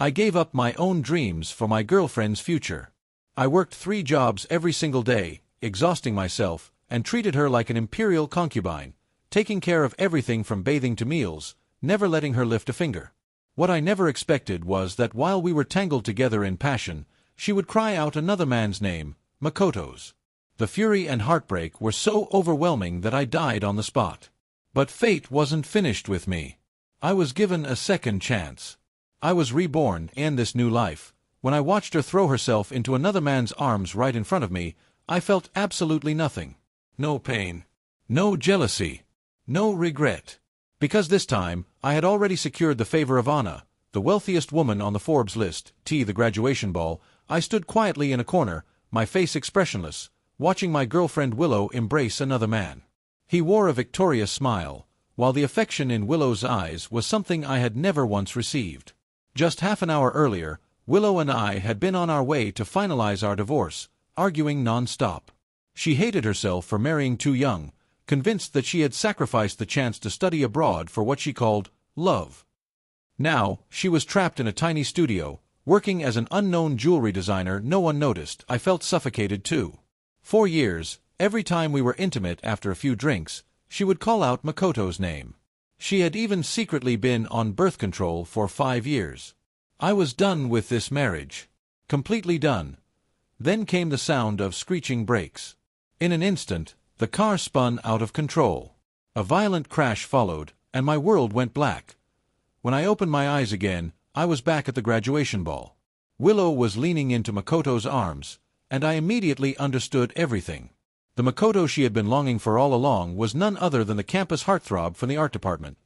I gave up my own dreams for my girlfriend's future. I worked 3 jobs every single day, exhausting myself, and treated her like an imperial concubine, taking care of everything from bathing to meals, never letting her lift a finger. What I never expected was that while we were tangled together in passion, she would cry out another man's name, Makoto's. The fury and heartbreak were so overwhelming that I died on the spot. But fate wasn't finished with me. I was given a second chance. I was reborn in this new life. When I watched her throw herself into another man's arms right in front of me, I felt absolutely nothing. No pain. No jealousy. No regret. Because this time, I had already secured the favor of Anna, the wealthiest woman on the Forbes list, the graduation ball. I stood quietly in a corner, my face expressionless, watching my girlfriend Willow embrace another man. He wore a victorious smile, while the affection in Willow's eyes was something I had never once received. Just half an hour earlier, Willow and I had been on our way to finalize our divorce, arguing non-stop. She hated herself for marrying too young, convinced that she had sacrificed the chance to study abroad for what she called love. Now, she was trapped in a tiny studio, working as an unknown jewelry designer no one noticed. I felt suffocated too. 4 years, every time we were intimate after a few drinks, she would call out Makoto's name. She had even secretly been on birth control for 5 years. I was done with this marriage. Completely done. Then came the sound of screeching brakes. In an instant, the car spun out of control. A violent crash followed, and my world went black. When I opened my eyes again, I was back at the graduation ball. Willow was leaning into Makoto's arms, and I immediately understood everything. The Makoto she had been longing for all along was none other than the campus heartthrob from the art department.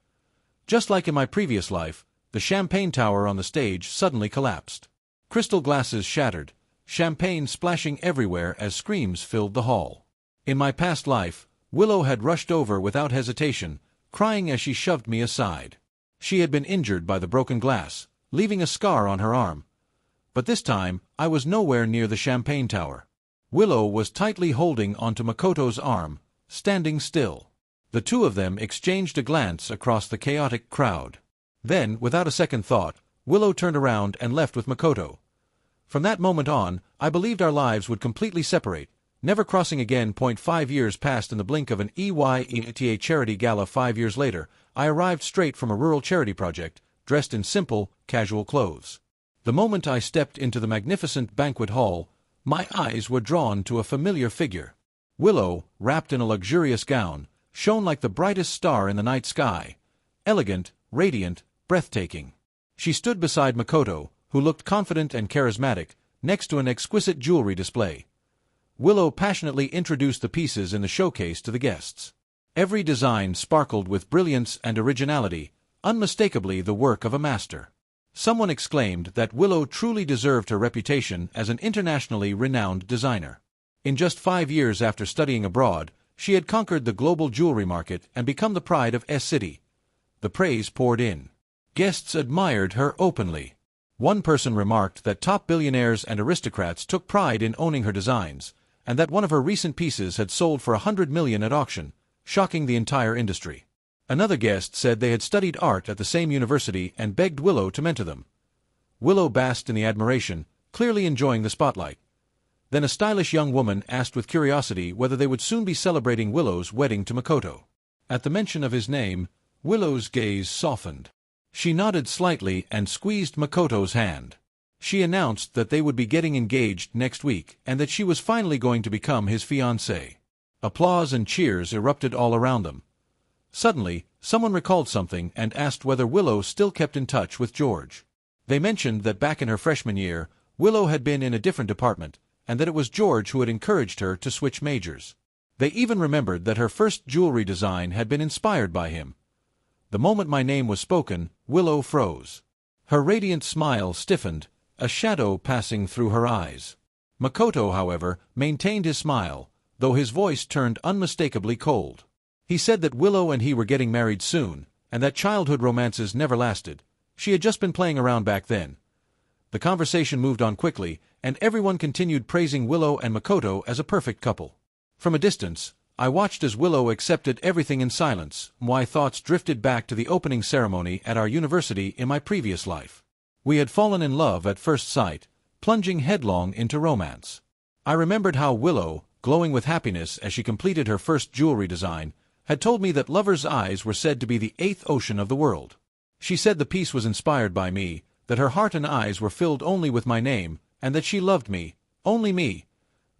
Just like in my previous life, the champagne tower on the stage suddenly collapsed. Crystal glasses shattered, champagne splashing everywhere as screams filled the hall. In my past life, Willow had rushed over without hesitation, crying as she shoved me aside. She had been injured by the broken glass, leaving a scar on her arm. But this time, I was nowhere near the champagne tower. Willow was tightly holding onto Makoto's arm, standing still. The two of them exchanged a glance across the chaotic crowd. Then, without a second thought, Willow turned around and left with Makoto. From that moment on, I believed our lives would completely separate, never crossing again. 5 years passed in the blink of an EYETA charity gala. 5 years later, I arrived straight from a rural charity project, dressed in simple, casual clothes. The moment I stepped into the magnificent banquet hall, my eyes were drawn to a familiar figure. Willow, wrapped in a luxurious gown, shone like the brightest star in the night sky. Elegant, radiant, breathtaking. She stood beside Makoto, who looked confident and charismatic, next to an exquisite jewelry display. Willow passionately introduced the pieces in the showcase to the guests. Every design sparkled with brilliance and originality, unmistakably the work of a master. Someone exclaimed that Willow truly deserved her reputation as an internationally renowned designer. In just 5 years after studying abroad, she had conquered the global jewelry market and become the pride of S-City. The praise poured in. Guests admired her openly. One person remarked that top billionaires and aristocrats took pride in owning her designs, and that one of her recent pieces had sold for $100 million at auction, shocking the entire industry. Another guest said they had studied art at the same university and begged Willow to mentor them. Willow basked in the admiration, clearly enjoying the spotlight. Then a stylish young woman asked with curiosity whether they would soon be celebrating Willow's wedding to Makoto. At the mention of his name, Willow's gaze softened. She nodded slightly and squeezed Makoto's hand. She announced that they would be getting engaged next week and that she was finally going to become his fiancée. Applause and cheers erupted all around them. Suddenly, someone recalled something and asked whether Willow still kept in touch with George. They mentioned that back in her freshman year, Willow had been in a different department, and that it was George who had encouraged her to switch majors. They even remembered that her first jewelry design had been inspired by him. The moment my name was spoken, Willow froze. Her radiant smile stiffened, a shadow passing through her eyes. Makoto, however, maintained his smile, though his voice turned unmistakably cold. He said that Willow and he were getting married soon, and that childhood romances never lasted. She had just been playing around back then. The conversation moved on quickly, and everyone continued praising Willow and Makoto as a perfect couple. From a distance, I watched as Willow accepted everything in silence. My thoughts drifted back to the opening ceremony at our university in my previous life. We had fallen in love at first sight, plunging headlong into romance. I remembered how Willow, glowing with happiness as she completed her first jewelry design, had told me that lovers' eyes were said to be the 8th ocean of the world. She said the piece was inspired by me, that her heart and eyes were filled only with my name, and that she loved me, only me.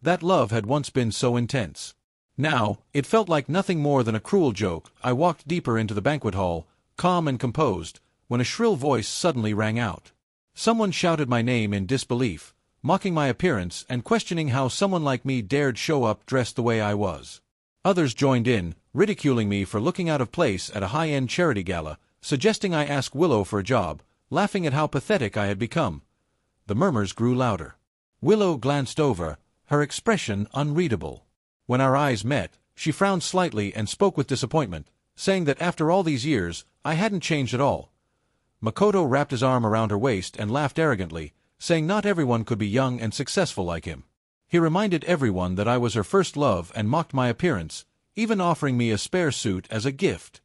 That love had once been so intense. Now, it felt like nothing more than a cruel joke. I walked deeper into the banquet hall, calm and composed, when a shrill voice suddenly rang out. Someone shouted my name in disbelief, mocking my appearance and questioning how someone like me dared show up dressed the way I was. Others joined in, ridiculing me for looking out of place at a high-end charity gala, suggesting I ask Willow for a job, laughing at how pathetic I had become. The murmurs grew louder. Willow glanced over, her expression unreadable. When our eyes met, she frowned slightly and spoke with disappointment, saying that after all these years, I hadn't changed at all. Makoto wrapped his arm around her waist and laughed arrogantly, saying not everyone could be young and successful like him. He reminded everyone that I was her first love and mocked my appearance, even offering me a spare suit as a gift.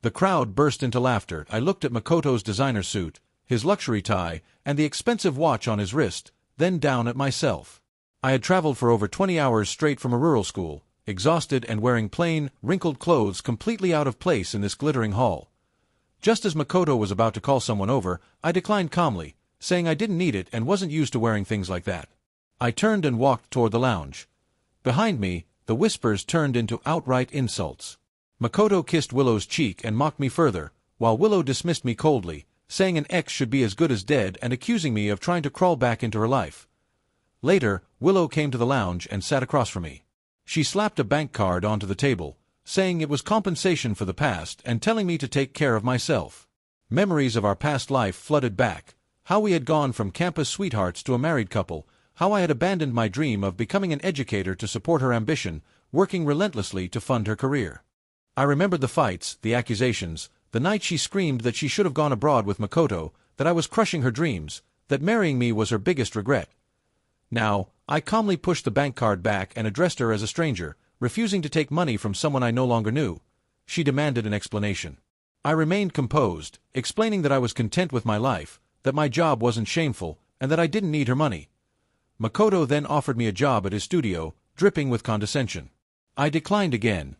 The crowd burst into laughter. I looked at Makoto's designer suit, his luxury tie, and the expensive watch on his wrist, then down at myself. I had traveled for over 20 hours straight from a rural school, exhausted and wearing plain, wrinkled clothes completely out of place in this glittering hall. Just as Makoto was about to call someone over, I declined calmly, saying I didn't need it and wasn't used to wearing things like that. I turned and walked toward the lounge. Behind me, the whispers turned into outright insults. Makoto kissed Willow's cheek and mocked me further, while Willow dismissed me coldly, saying an ex should be as good as dead and accusing me of trying to crawl back into her life. Later, Willow came to the lounge and sat across from me. She slapped a bank card onto the table, saying it was compensation for the past and telling me to take care of myself. Memories of our past life flooded back, how we had gone from campus sweethearts to a married couple, how I had abandoned my dream of becoming an educator to support her ambition, working relentlessly to fund her career. I remembered the fights, the accusations, the night she screamed that she should have gone abroad with Makoto, that I was crushing her dreams, that marrying me was her biggest regret. Now, I calmly pushed the bank card back and addressed her as a stranger, refusing to take money from someone I no longer knew. She demanded an explanation. I remained composed, explaining that I was content with my life, that my job wasn't shameful, and that I didn't need her money. Makoto then offered me a job at his studio, dripping with condescension. I declined again.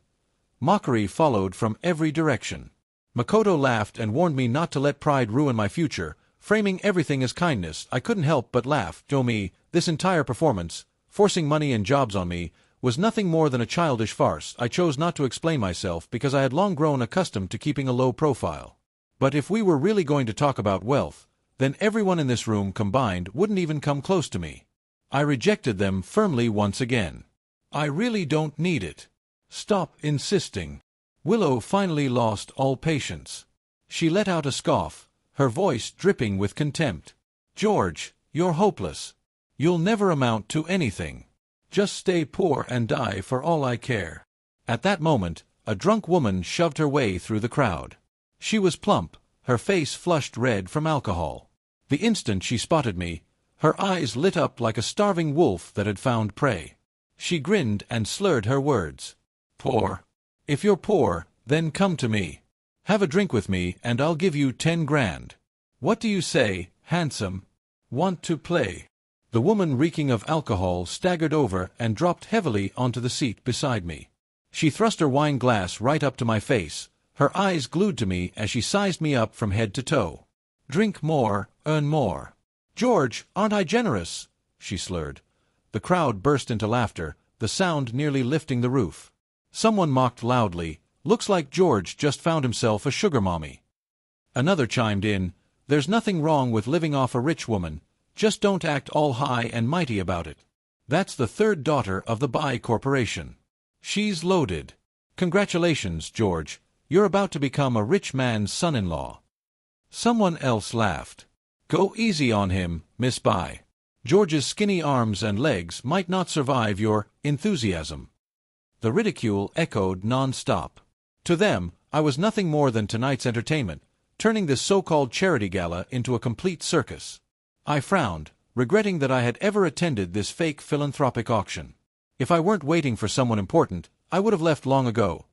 Mockery followed from every direction. Makoto laughed and warned me not to let pride ruin my future, framing everything as kindness. I couldn't help but laugh. To me, this entire performance, forcing money and jobs on me, was nothing more than a childish farce. I chose not to explain myself because I had long grown accustomed to keeping a low profile. But if we were really going to talk about wealth, then everyone in this room combined wouldn't even come close to me. I rejected them firmly once again. I really don't need it. Stop insisting. Willow finally lost all patience. She let out a scoff, her voice dripping with contempt. George, you're hopeless. You'll never amount to anything. Just stay poor and die for all I care. At that moment, a drunk woman shoved her way through the crowd. She was plump, her face flushed red from alcohol. The instant she spotted me, her eyes lit up like a starving wolf that had found prey. She grinned and slurred her words. Poor. If you're poor, then come to me. Have a drink with me and I'll give you 10 grand. What do you say, handsome? Want to play? The woman reeking of alcohol staggered over and dropped heavily onto the seat beside me. She thrust her wine glass right up to my face, her eyes glued to me as she sized me up from head to toe. Drink more, earn more. George, aren't I generous? She slurred. The crowd burst into laughter, the sound nearly lifting the roof. Someone mocked loudly, looks like George just found himself a sugar mommy. Another chimed in, there's nothing wrong with living off a rich woman, just don't act all high and mighty about it. That's the third daughter of the Bai Corporation. She's loaded. Congratulations, George, you're about to become a rich man's son-in-law. Someone else laughed. Go easy on him, Miss Bai. George's skinny arms and legs might not survive your enthusiasm. The ridicule echoed non-stop. To them, I was nothing more than tonight's entertainment, turning this so-called charity gala into a complete circus. I frowned, regretting that I had ever attended this fake philanthropic auction. If I weren't waiting for someone important, I would have left long ago.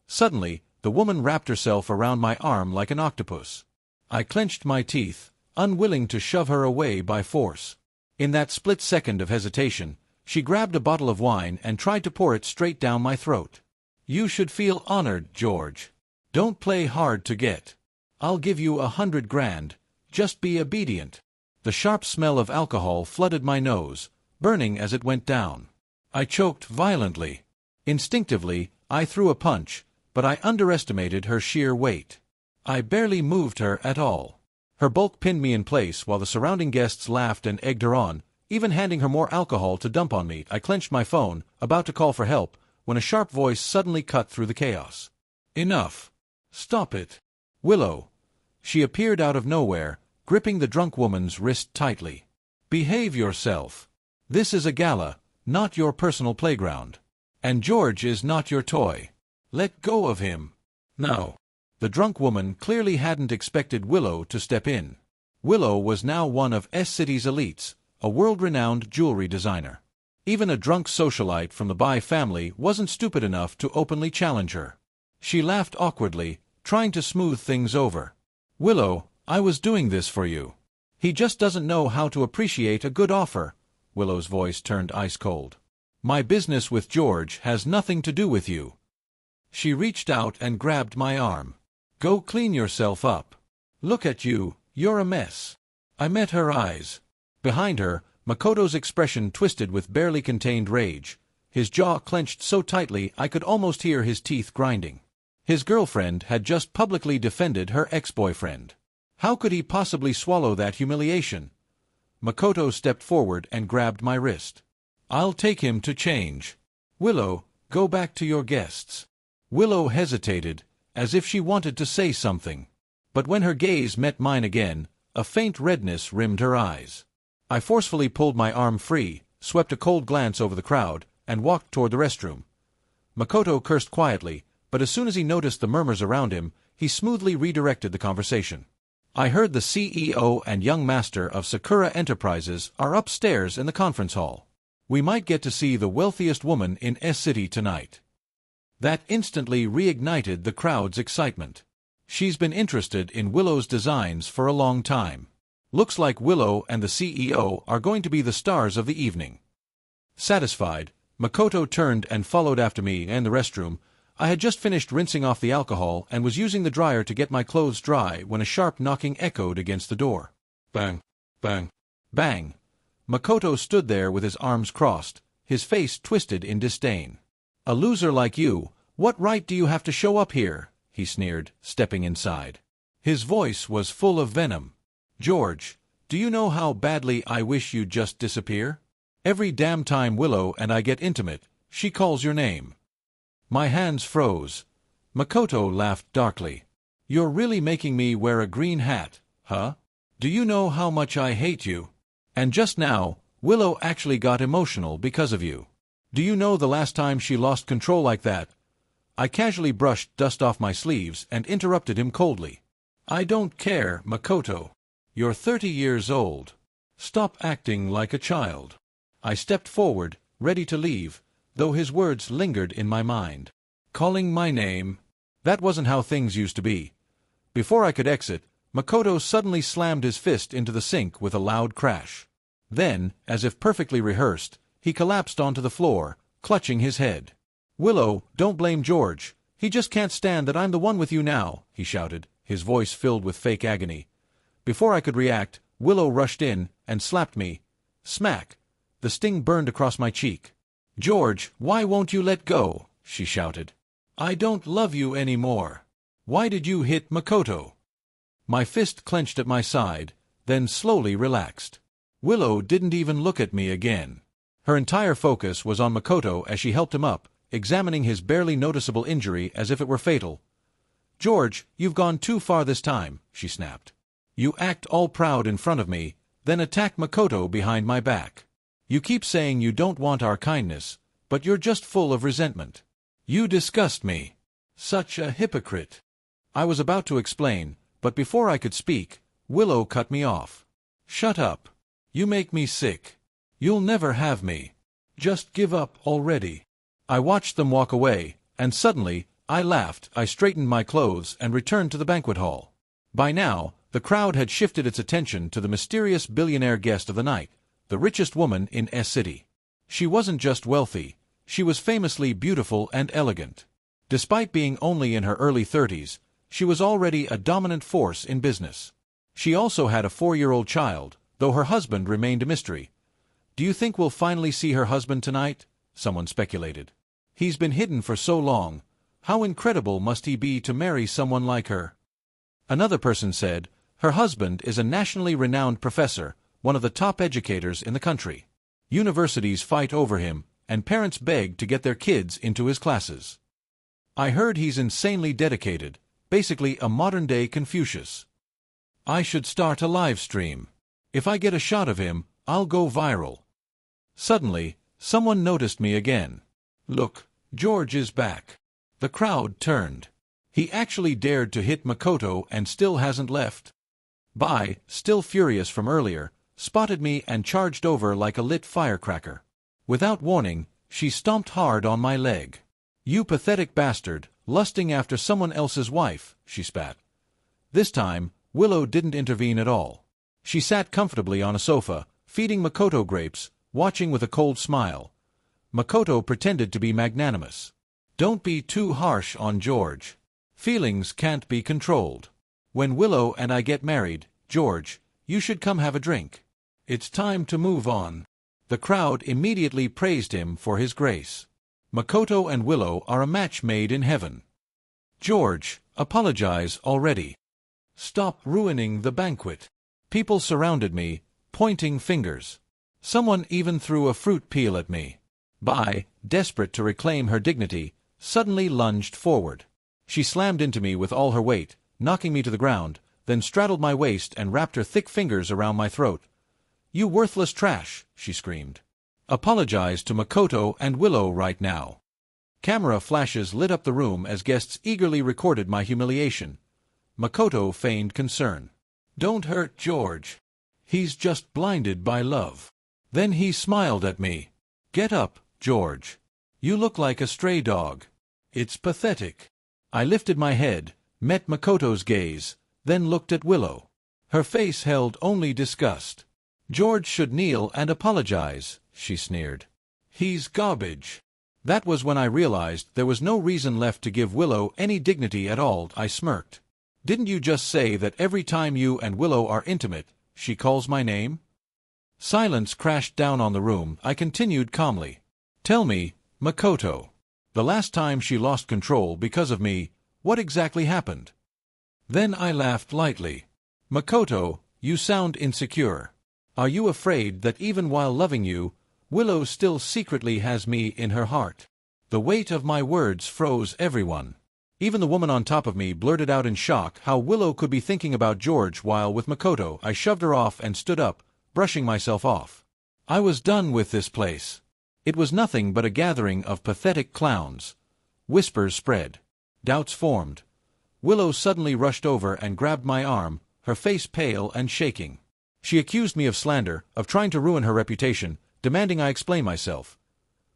Suddenly, the woman wrapped herself around my arm like an octopus. I clenched my teeth, unwilling to shove her away by force. In that split second of hesitation, she grabbed a bottle of wine and tried to pour it straight down my throat. "You should feel honored, George. Don't play hard to get. I'll give you 100 grand, just be obedient." The sharp smell of alcohol flooded my nose, burning as it went down. I choked violently. Instinctively, I threw a punch, but I underestimated her sheer weight. I barely moved her at all. Her bulk pinned me in place while the surrounding guests laughed and egged her on, even handing her more alcohol to dump on me. I clenched my phone, about to call for help, when a sharp voice suddenly cut through the chaos. "Enough. Stop it." Willow. She appeared out of nowhere, gripping the drunk woman's wrist tightly. "Behave yourself. This is a gala, not your personal playground. And George is not your toy. Let go of him. Now." The drunk woman clearly hadn't expected Willow to step in. Willow was now one of S-City's elites, a world-renowned jewelry designer. Even a drunk socialite from the Bai family wasn't stupid enough to openly challenge her. She laughed awkwardly, trying to smooth things over. "Willow, I was doing this for you. He just doesn't know how to appreciate a good offer." Willow's voice turned ice-cold. "My business with George has nothing to do with you." She reached out and grabbed my arm. "Go clean yourself up. Look at you, you're a mess." I met her eyes. Behind her, Makoto's expression twisted with barely contained rage. His jaw clenched so tightly I could almost hear his teeth grinding. His girlfriend had just publicly defended her ex-boyfriend. How could he possibly swallow that humiliation? Makoto stepped forward and grabbed my wrist. "I'll take him to change. Willow, go back to your guests." Willow hesitated, as if she wanted to say something. But when her gaze met mine again, a faint redness rimmed her eyes. I forcefully pulled my arm free, swept a cold glance over the crowd, and walked toward the restroom. Makoto cursed quietly, but as soon as he noticed the murmurs around him, he smoothly redirected the conversation. "I heard the CEO and young master of Sakura Enterprises are upstairs in the conference hall. We might get to see the wealthiest woman in S-City tonight." That instantly reignited the crowd's excitement. She's been interested in Willow's designs for a long time. Looks like Willow and the CEO are going to be the stars of the evening. Satisfied, Makoto turned and followed after me in the restroom. I had just finished rinsing off the alcohol and was using the dryer to get my clothes dry when a sharp knocking echoed against the door. Bang, bang, bang. Makoto stood there with his arms crossed, his face twisted in disdain. "A loser like you, what right do you have to show up here?" he sneered, stepping inside. His voice was full of venom. "George, do you know how badly I wish you'd just disappear? Every damn time Willow and I get intimate, she calls your name." My hands froze. Makoto laughed darkly. "You're really making me wear a green hat, huh? Do you know how much I hate you? And just now, Willow actually got emotional because of you. Do you know the last time she lost control like that?" I casually brushed dust off my sleeves and interrupted him coldly. "I don't care, Makoto. You're 30 years old. Stop acting like a child." I stepped forward, ready to leave, though his words lingered in my mind. Calling my name. That wasn't how things used to be. Before I could exit, Makoto suddenly slammed his fist into the sink with a loud crash. Then, as if perfectly rehearsed, he collapsed onto the floor, clutching his head. "Willow, don't blame George. He just can't stand that I'm the one with you now," he shouted, his voice filled with fake agony. Before I could react, Willow rushed in and slapped me. Smack! The sting burned across my cheek. "George, why won't you let go?" she shouted. "I don't love you anymore. Why did you hit Makoto?" My fist clenched at my side, then slowly relaxed. Willow didn't even look at me again. Her entire focus was on Makoto as she helped him up, examining his barely noticeable injury as if it were fatal. "George, you've gone too far this time," she snapped. "You act all proud in front of me, then attack Makoto behind my back. You keep saying you don't want our kindness, but you're just full of resentment. You disgust me. Such a hypocrite." I was about to explain, but before I could speak, Willow cut me off. "Shut up. You make me sick. You'll never have me. Just give up already." I watched them walk away, and suddenly, I laughed. I straightened my clothes and returned to the banquet hall. By now, The crowd had shifted its attention to the mysterious billionaire guest of the night, the richest woman in S-City. She wasn't just wealthy, she was famously beautiful and elegant. Despite being only in her early 30s, she was already a dominant force in business. She also had a 4-year-old child, though her husband remained a mystery. "Do you think we'll finally see her husband tonight?" someone speculated. "He's been hidden for so long. How incredible must he be to marry someone like her?" Another person said, "Her husband is a nationally renowned professor, one of the top educators in the country. Universities fight over him, and parents beg to get their kids into his classes. I heard he's insanely dedicated, basically a modern-day Confucius. I should start a live stream. If I get a shot of him, I'll go viral." Suddenly, someone noticed me again. "Look, George is back." The crowd turned. He actually dared to hit Makoto and still hasn't left. Bai, still furious from earlier, spotted me and charged over like a lit firecracker. Without warning, she stomped hard on my leg. "You pathetic bastard, lusting after someone else's wife," she spat. This time, Willow didn't intervene at all. She sat comfortably on a sofa, feeding Makoto grapes, watching with a cold smile. Makoto pretended to be magnanimous. "Don't be too harsh on George. Feelings can't be controlled. When Willow and I get married, George, you should come have a drink. It's time to move on." The crowd immediately praised him for his grace. Makoto and Willow are a match made in heaven. "George, apologize already. Stop ruining the banquet." People surrounded me, pointing fingers. Someone even threw a fruit peel at me. Bai, desperate to reclaim her dignity, suddenly lunged forward. She slammed into me with all her weight, knocking me to the ground, then straddled my waist and wrapped her thick fingers around my throat. "You worthless trash," she screamed. "Apologize to Makoto and Willow right now." Camera flashes lit up the room as guests eagerly recorded my humiliation. Makoto feigned concern. "Don't hurt George. He's just blinded by love." Then he smiled at me. "Get up, George. You look like a stray dog. It's pathetic." I lifted my head, met Makoto's gaze, then looked at Willow. Her face held only disgust. "George should kneel and apologize," she sneered. "He's garbage." That was when I realized there was no reason left to give Willow any dignity at all. I smirked. "Didn't you just say that every time you and Willow are intimate, she calls my name?" Silence crashed down on the room. I continued calmly. "Tell me, Makoto, the last time she lost control because of me, what exactly happened?" Then I laughed lightly. "Makoto, you sound insecure. Are you afraid that even while loving you, Willow still secretly has me in her heart?" The weight of my words froze everyone. Even the woman on top of me blurted out in shock how Willow could be thinking about George while with Makoto. I shoved her off and stood up, brushing myself off. I was done with this place. It was nothing but a gathering of pathetic clowns. Whispers spread. Doubts formed. Willow suddenly rushed over and grabbed my arm, her face pale and shaking. She accused me of slander, of trying to ruin her reputation, demanding I explain myself.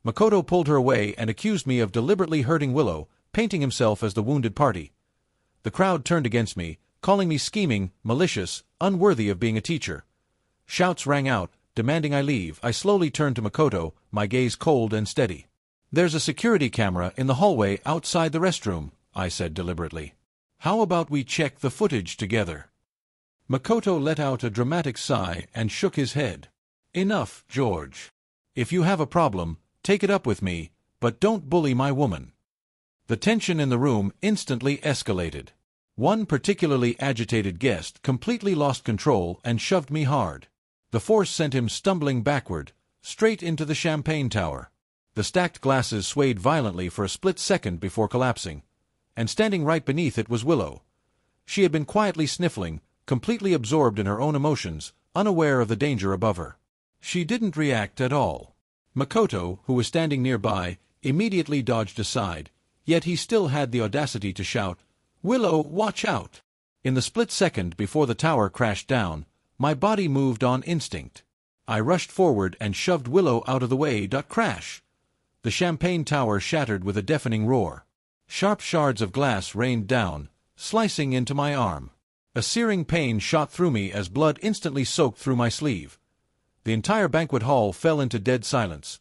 Makoto pulled her away and accused me of deliberately hurting Willow, painting himself as the wounded party. The crowd turned against me, calling me scheming, malicious, unworthy of being a teacher. Shouts rang out, demanding I leave. I slowly turned to Makoto, my gaze cold and steady. "There's a security camera in the hallway outside the restroom," I said deliberately. "How about we check the footage together?" Makoto let out a dramatic sigh and shook his head. "Enough, George. If you have a problem, take it up with me, but don't bully my woman." The tension in the room instantly escalated. One particularly agitated guest completely lost control and shoved me hard. The force sent him stumbling backward, straight into the champagne tower. The stacked glasses swayed violently for a split second before collapsing, and standing right beneath it was Willow. She had been quietly sniffling, completely absorbed in her own emotions, unaware of the danger above her. She didn't react at all. Makoto, who was standing nearby, immediately dodged aside, yet he still had the audacity to shout, "Willow, watch out!" In the split second before the tower crashed down, my body moved on instinct. I rushed forward and shoved Willow out of the way. Crash! The champagne tower shattered with a deafening roar. Sharp shards of glass rained down, slicing into my arm. A searing pain shot through me as blood instantly soaked through my sleeve. The entire banquet hall fell into dead silence.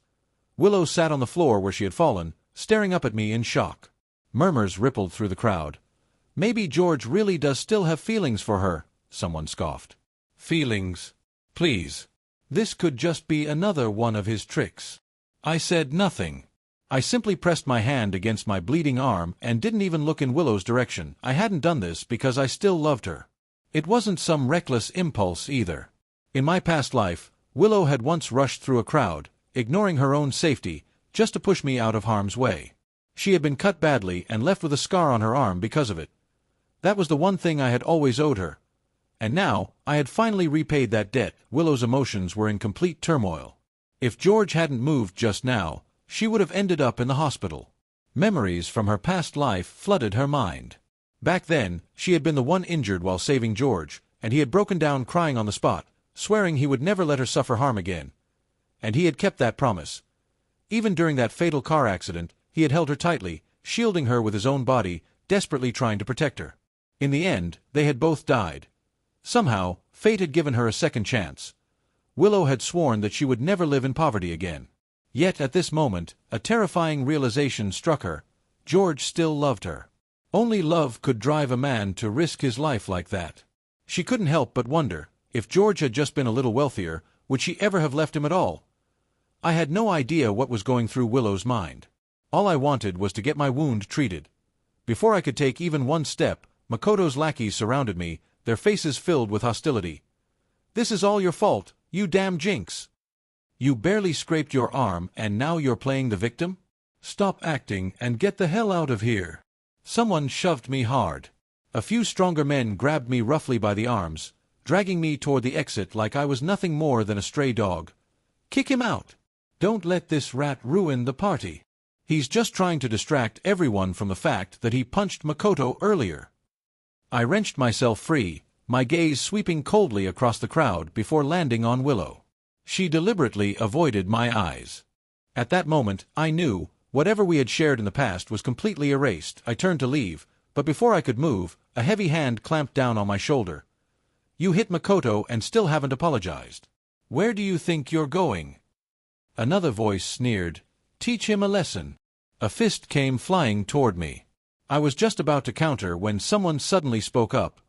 Willow sat on the floor where she had fallen, staring up at me in shock. Murmurs rippled through the crowd. "Maybe George really does still have feelings for her," someone scoffed. "Feelings? Please. This could just be another one of his tricks." I said nothing. I simply pressed my hand against my bleeding arm and didn't even look in Willow's direction. I hadn't done this because I still loved her. It wasn't some reckless impulse either. In my past life, Willow had once rushed through a crowd, ignoring her own safety, just to push me out of harm's way. She had been cut badly and left with a scar on her arm because of it. That was the one thing I had always owed her. And now, I had finally repaid that debt. Willow's emotions were in complete turmoil. If George hadn't moved just now, she would have ended up in the hospital. Memories from her past life flooded her mind. Back then, she had been the one injured while saving George, and he had broken down crying on the spot, swearing he would never let her suffer harm again. And he had kept that promise. Even during that fatal car accident, he had held her tightly, shielding her with his own body, desperately trying to protect her. In the end, they had both died. Somehow, fate had given her a second chance. Willow had sworn that she would never live in poverty again. Yet at this moment, a terrifying realization struck her. George still loved her. Only love could drive a man to risk his life like that. She couldn't help but wonder, if George had just been a little wealthier, would she ever have left him at all? I had no idea what was going through Willow's mind. All I wanted was to get my wound treated. Before I could take even one step, Makoto's lackeys surrounded me, their faces filled with hostility. "This is all your fault, you damn jinx! You barely scraped your arm and now you're playing the victim? Stop acting and get the hell out of here." Someone shoved me hard. A few stronger men grabbed me roughly by the arms, dragging me toward the exit like I was nothing more than a stray dog. "Kick him out! Don't let this rat ruin the party. He's just trying to distract everyone from the fact that he punched Makoto earlier." I wrenched myself free, my gaze sweeping coldly across the crowd before landing on Willow. She deliberately avoided my eyes. At that moment, I knew, whatever we had shared in the past was completely erased. I turned to leave, but before I could move, a heavy hand clamped down on my shoulder. "You hit Makoto and still haven't apologized. Where do you think you're going?" Another voice sneered, "Teach him a lesson." A fist came flying toward me. I was just about to counter when someone suddenly spoke up.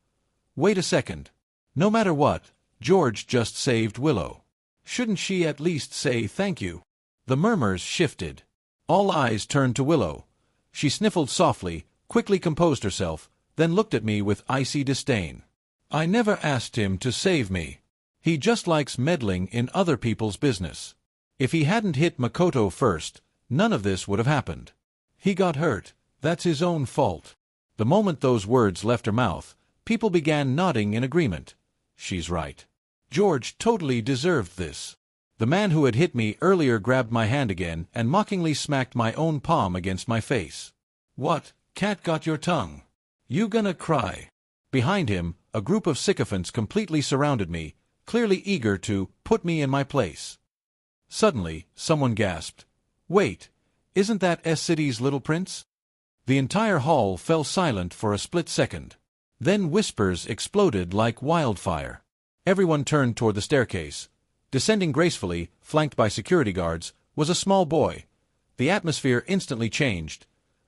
"Wait a second. No matter what, George just saved Willow. Shouldn't she at least say thank you?" The murmurs shifted. All eyes turned to Willow. She sniffled softly, quickly composed herself, then looked at me with icy disdain. "I never asked him to save me. He just likes meddling in other people's business. If he hadn't hit Makoto first, none of this would have happened. He got hurt. That's his own fault." The moment those words left her mouth, people began nodding in agreement. She's right. George totally deserved this. The man who had hit me earlier grabbed my hand again and mockingly smacked my own palm against my face. "What, cat got your tongue? You gonna cry?" Behind him, a group of sycophants completely surrounded me, clearly eager to put me in my place. Suddenly, someone gasped, "Wait, isn't that S-City's Little Prince?" The entire hall fell silent for a split second. Then whispers exploded like wildfire. Everyone turned toward the staircase. Descending gracefully, flanked by security guards, was a small boy. The atmosphere instantly changed.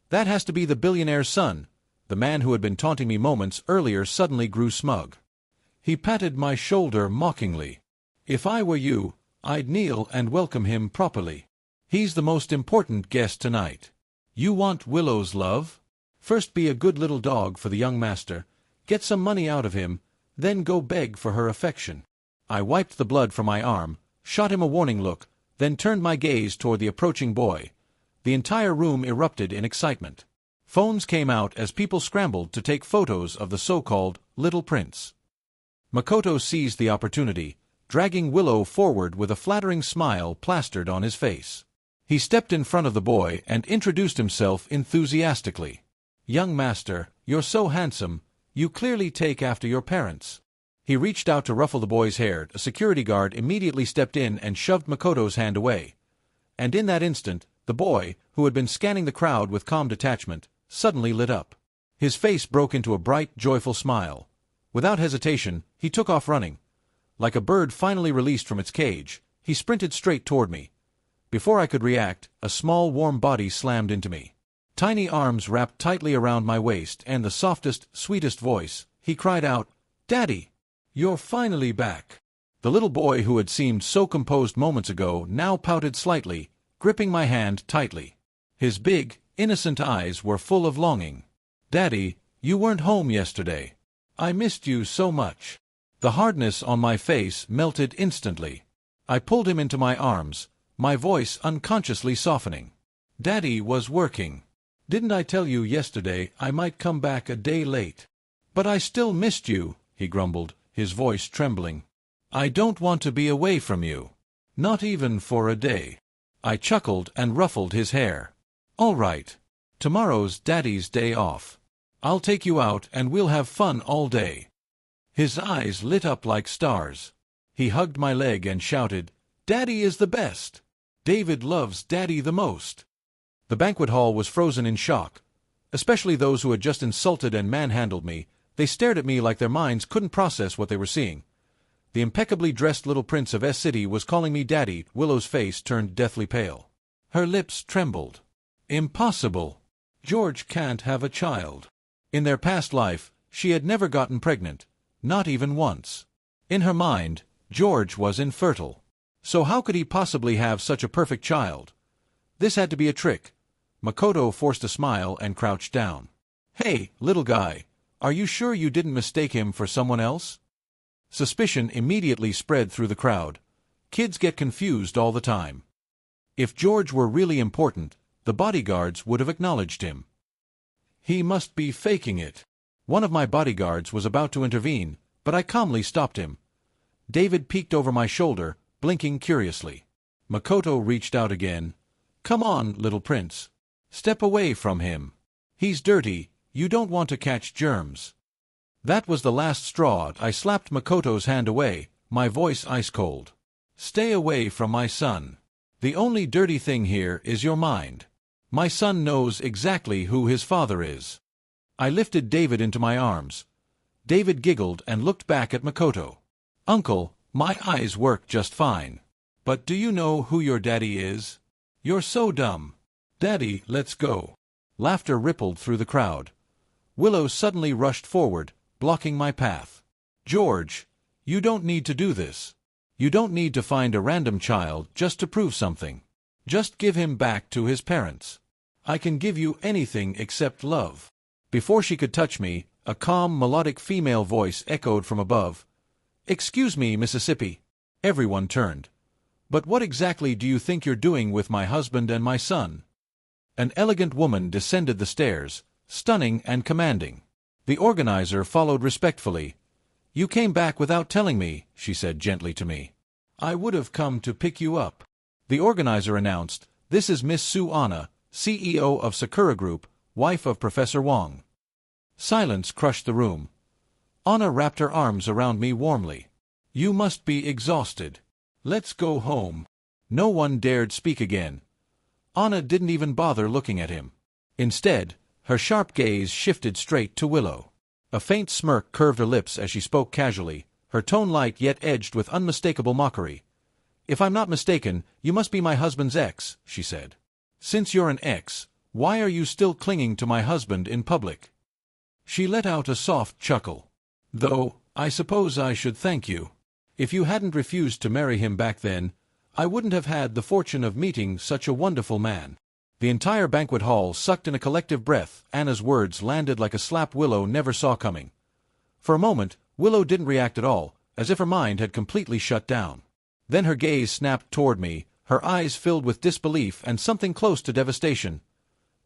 "That has to be the billionaire's son." The man who had been taunting me moments earlier suddenly grew smug. He patted my shoulder mockingly. "If I were you, I'd kneel and welcome him properly. He's the most important guest tonight. You want Willow's love? First be a good little dog for the young master, get some money out of him, then go beg for her affection." I wiped the blood from my arm, shot him a warning look, then turned my gaze toward the approaching boy. The entire room erupted in excitement. Phones came out as people scrambled to take photos of the so-called Little Prince. Makoto seized the opportunity, dragging Willow forward with a flattering smile plastered on his face. He stepped in front of the boy and introduced himself enthusiastically. "Young master, you're so handsome, you clearly take after your parents." He reached out to ruffle the boy's hair. A security guard immediately stepped in and shoved Makoto's hand away. And in that instant, the boy, who had been scanning the crowd with calm detachment, suddenly lit up. His face broke into a bright, joyful smile. Without hesitation, he took off running. Like a bird finally released from its cage, he sprinted straight toward me. Before I could react, a small warm body slammed into me. Tiny arms wrapped tightly around my waist and the softest, sweetest voice, he cried out, "Daddy! You're finally back!" The little boy who had seemed so composed moments ago now pouted slightly, gripping my hand tightly. His big, innocent eyes were full of longing. "Daddy, you weren't home yesterday. I missed you so much." The hardness on my face melted instantly. I pulled him into my arms, my voice unconsciously softening. "Daddy was working. Didn't I tell you yesterday I might come back a day late?" "But I still missed you," he grumbled, his voice trembling. "I don't want to be away from you. Not even for a day." I chuckled and ruffled his hair. "All right. Tomorrow's Daddy's day off. I'll take you out and we'll have fun all day." His eyes lit up like stars. He hugged my leg and shouted, "Daddy is the best! David loves Daddy the most!" The banquet hall was frozen in shock. Especially those who had just insulted and manhandled me. They stared at me like their minds couldn't process what they were seeing. The impeccably dressed little prince of S-City was calling me Daddy. Willow's face turned deathly pale. Her lips trembled. "Impossible! George can't have a child." In their past life, she had never gotten pregnant. Not even once. In her mind, George was infertile. So how could he possibly have such a perfect child? This had to be a trick. Makoto forced a smile and crouched down. "Hey, little guy, are you sure you didn't mistake him for someone else?" Suspicion immediately spread through the crowd. Kids get confused all the time. If George were really important, the bodyguards would have acknowledged him. "He must be faking it." One of my bodyguards was about to intervene, but I calmly stopped him. David peeked over my shoulder, blinking curiously. Makoto reached out again. "Come on, little prince. Step away from him. He's dirty, you don't want to catch germs." That was the last straw. I slapped Makoto's hand away, my voice ice-cold. "Stay away from my son. The only dirty thing here is your mind. My son knows exactly who his father is." I lifted David into my arms. David giggled and looked back at Makoto. "Uncle, my eyes work just fine. But do you know who your daddy is? You're so dumb. Daddy, let's go." Laughter rippled through the crowd. Willow suddenly rushed forward, blocking my path. "George, you don't need to do this. You don't need to find a random child just to prove something. Just give him back to his parents. I can give you anything except love." Before she could touch me, a calm, melodic female voice echoed from above. "Excuse me, Mississippi." Everyone turned. "But what exactly do you think you're doing with my husband and my son?" An elegant woman descended the stairs, stunning and commanding. The organizer followed respectfully. "You came back without telling me," she said gently to me. "I would have come to pick you up." The organizer announced, "This is Miss Sue Anna, CEO of Sakura Group, wife of Professor Wong." Silence crushed the room. Anna wrapped her arms around me warmly. "You must be exhausted. Let's go home." No one dared speak again. Anna didn't even bother looking at him. Instead, her sharp gaze shifted straight to Willow. A faint smirk curved her lips as she spoke casually, her tone light yet edged with unmistakable mockery. "If I'm not mistaken, you must be my husband's ex," she said. "Since you're an ex, why are you still clinging to my husband in public?" She let out a soft chuckle. "Though, I suppose I should thank you. If you hadn't refused to marry him back then, I wouldn't have had the fortune of meeting such a wonderful man." The entire banquet hall sucked in a collective breath. Anna's words landed like a slap Willow never saw coming. For a moment, Willow didn't react at all, as if her mind had completely shut down. Then her gaze snapped toward me, her eyes filled with disbelief and something close to devastation.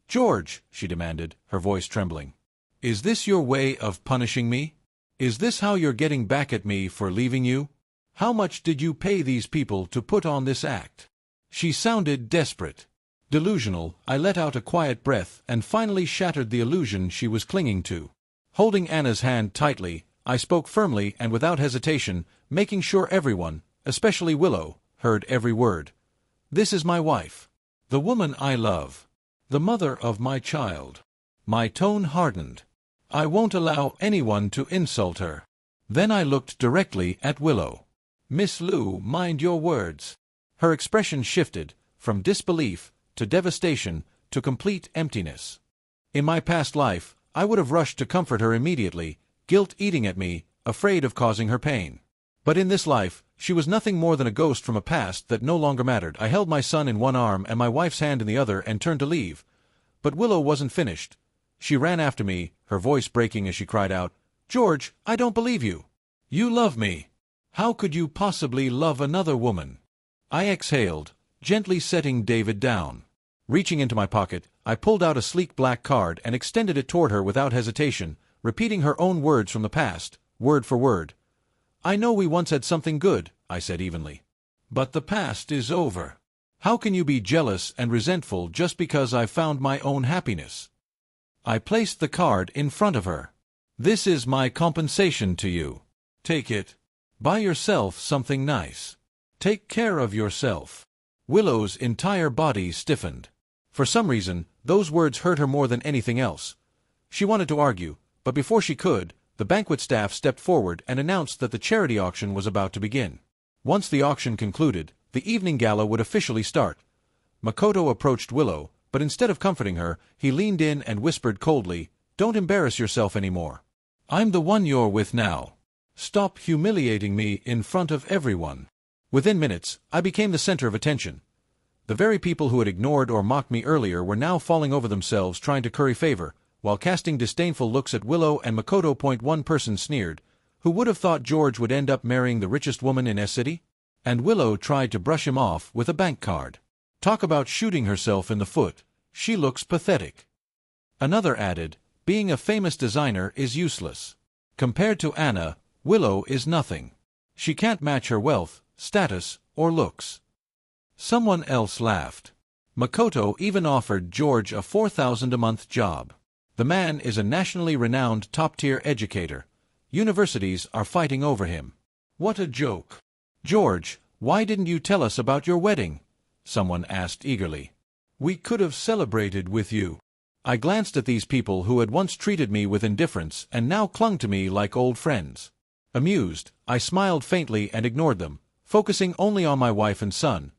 "George," she demanded, her voice trembling, "is this your way of punishing me? Is this how you're getting back at me for leaving you? How much did you pay these people to put on this act?" She sounded desperate. Delusional, I let out a quiet breath and finally shattered the illusion she was clinging to. Holding Anna's hand tightly, I spoke firmly and without hesitation, making sure everyone, especially Willow, heard every word. "This is my wife. The woman I love. The mother of my child." My tone hardened. "I won't allow anyone to insult her. Then I looked directly at Willow. "Miss Lou, mind your words." Her expression shifted, from disbelief, to devastation, to complete emptiness. In my past life, I would have rushed to comfort her immediately, guilt eating at me, afraid of causing her pain. But in this life, she was nothing more than a ghost from a past that no longer mattered. I held my son in one arm and my wife's hand in the other and turned to leave. But Willow wasn't finished. She ran after me, her voice breaking as she cried out, "George, I don't believe you. You love me. How could you possibly love another woman?" I exhaled, gently setting David down. Reaching into my pocket, I pulled out a sleek black card and extended it toward her without hesitation, repeating her own words from the past, word for word. "I know we once had something good," I said evenly. "But the past is over. How can you be jealous and resentful just because I found my own happiness?" I placed the card in front of her. "This is my compensation to you. Take it. Buy yourself something nice. Take care of yourself." Willow's entire body stiffened. For some reason, those words hurt her more than anything else. She wanted to argue, but before she could, the banquet staff stepped forward and announced that the charity auction was about to begin. Once the auction concluded, the evening gala would officially start. Makoto approached Willow, but instead of comforting her, he leaned in and whispered coldly, "Don't embarrass yourself anymore. I'm the one you're with now. Stop humiliating me in front of everyone." Within minutes, I became the center of attention. The very people who had ignored or mocked me earlier were now falling over themselves trying to curry favor, while casting disdainful looks at Willow and Makoto. One person sneered, "Who would have thought George would end up marrying the richest woman in S-City?" And Willow tried to brush him off with a bank card. "Talk about shooting herself in the foot. She looks pathetic." Another added, "Being a famous designer is useless. Compared to Anna, Willow is nothing. She can't match her wealth, status, or looks." Someone else laughed. Makoto even offered George a $4,000 a month job. The man is a nationally renowned top-tier educator. Universities are fighting over him. What a joke. "George, why didn't you tell us about your wedding?" someone asked eagerly. "We could have celebrated with you." I glanced at these people who had once treated me with indifference and now clung to me like old friends. Amused, I smiled faintly and ignored them, focusing only on my wife and son.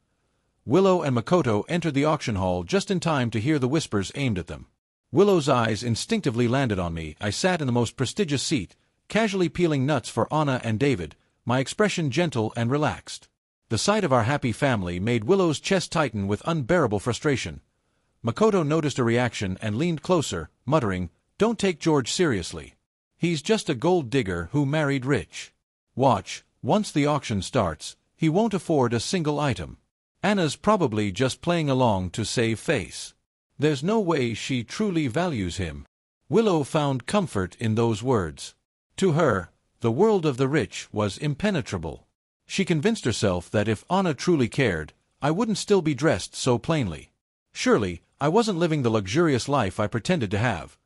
Willow and Makoto entered the auction hall just in time to hear the whispers aimed at them. Willow's eyes instinctively landed on me. I sat in the most prestigious seat, casually peeling nuts for Anna and David, my expression gentle and relaxed. The sight of our happy family made Willow's chest tighten with unbearable frustration. Makoto noticed a reaction and leaned closer, muttering, "Don't take George seriously. He's just a gold digger who married rich. Watch, once the auction starts, he won't afford a single item. Anna's probably just playing along to save face. There's no way she truly values him." Willow found comfort in those words. To her, the world of the rich was impenetrable. She convinced herself that if Anna truly cared, I wouldn't still be dressed so plainly. Surely, I wasn't living the luxurious life I pretended to have.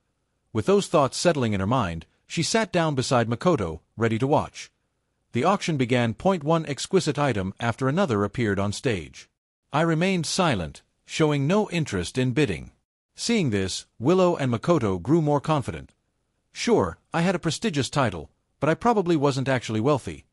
With those thoughts settling in her mind, she sat down beside Makoto, ready to watch. The auction began. One exquisite item after another appeared on stage. I remained silent, showing no interest in bidding. Seeing this, Willow and Makoto grew more confident. Sure, I had a prestigious title, but I probably wasn't actually wealthy.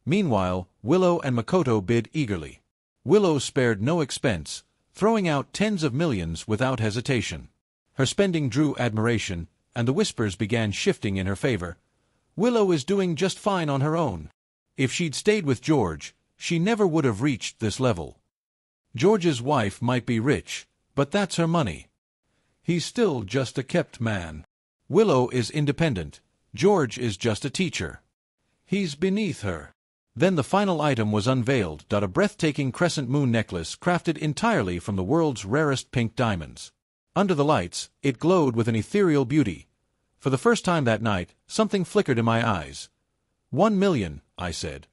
Meanwhile, Willow and Makoto bid eagerly. Willow spared no expense, throwing out tens of millions without hesitation. Her spending drew admiration, and the whispers began shifting in her favor. Willow is doing just fine on her own. If she'd stayed with George, she never would have reached this level. George's wife might be rich, but that's her money. He's still just a kept man. Willow is independent. George is just a teacher. He's beneath her. Then the final item was unveiled, a breathtaking crescent moon necklace crafted entirely from the world's rarest pink diamonds. Under the lights, it glowed with an ethereal beauty. For the first time that night, something flickered in my eyes. 1 million, I said.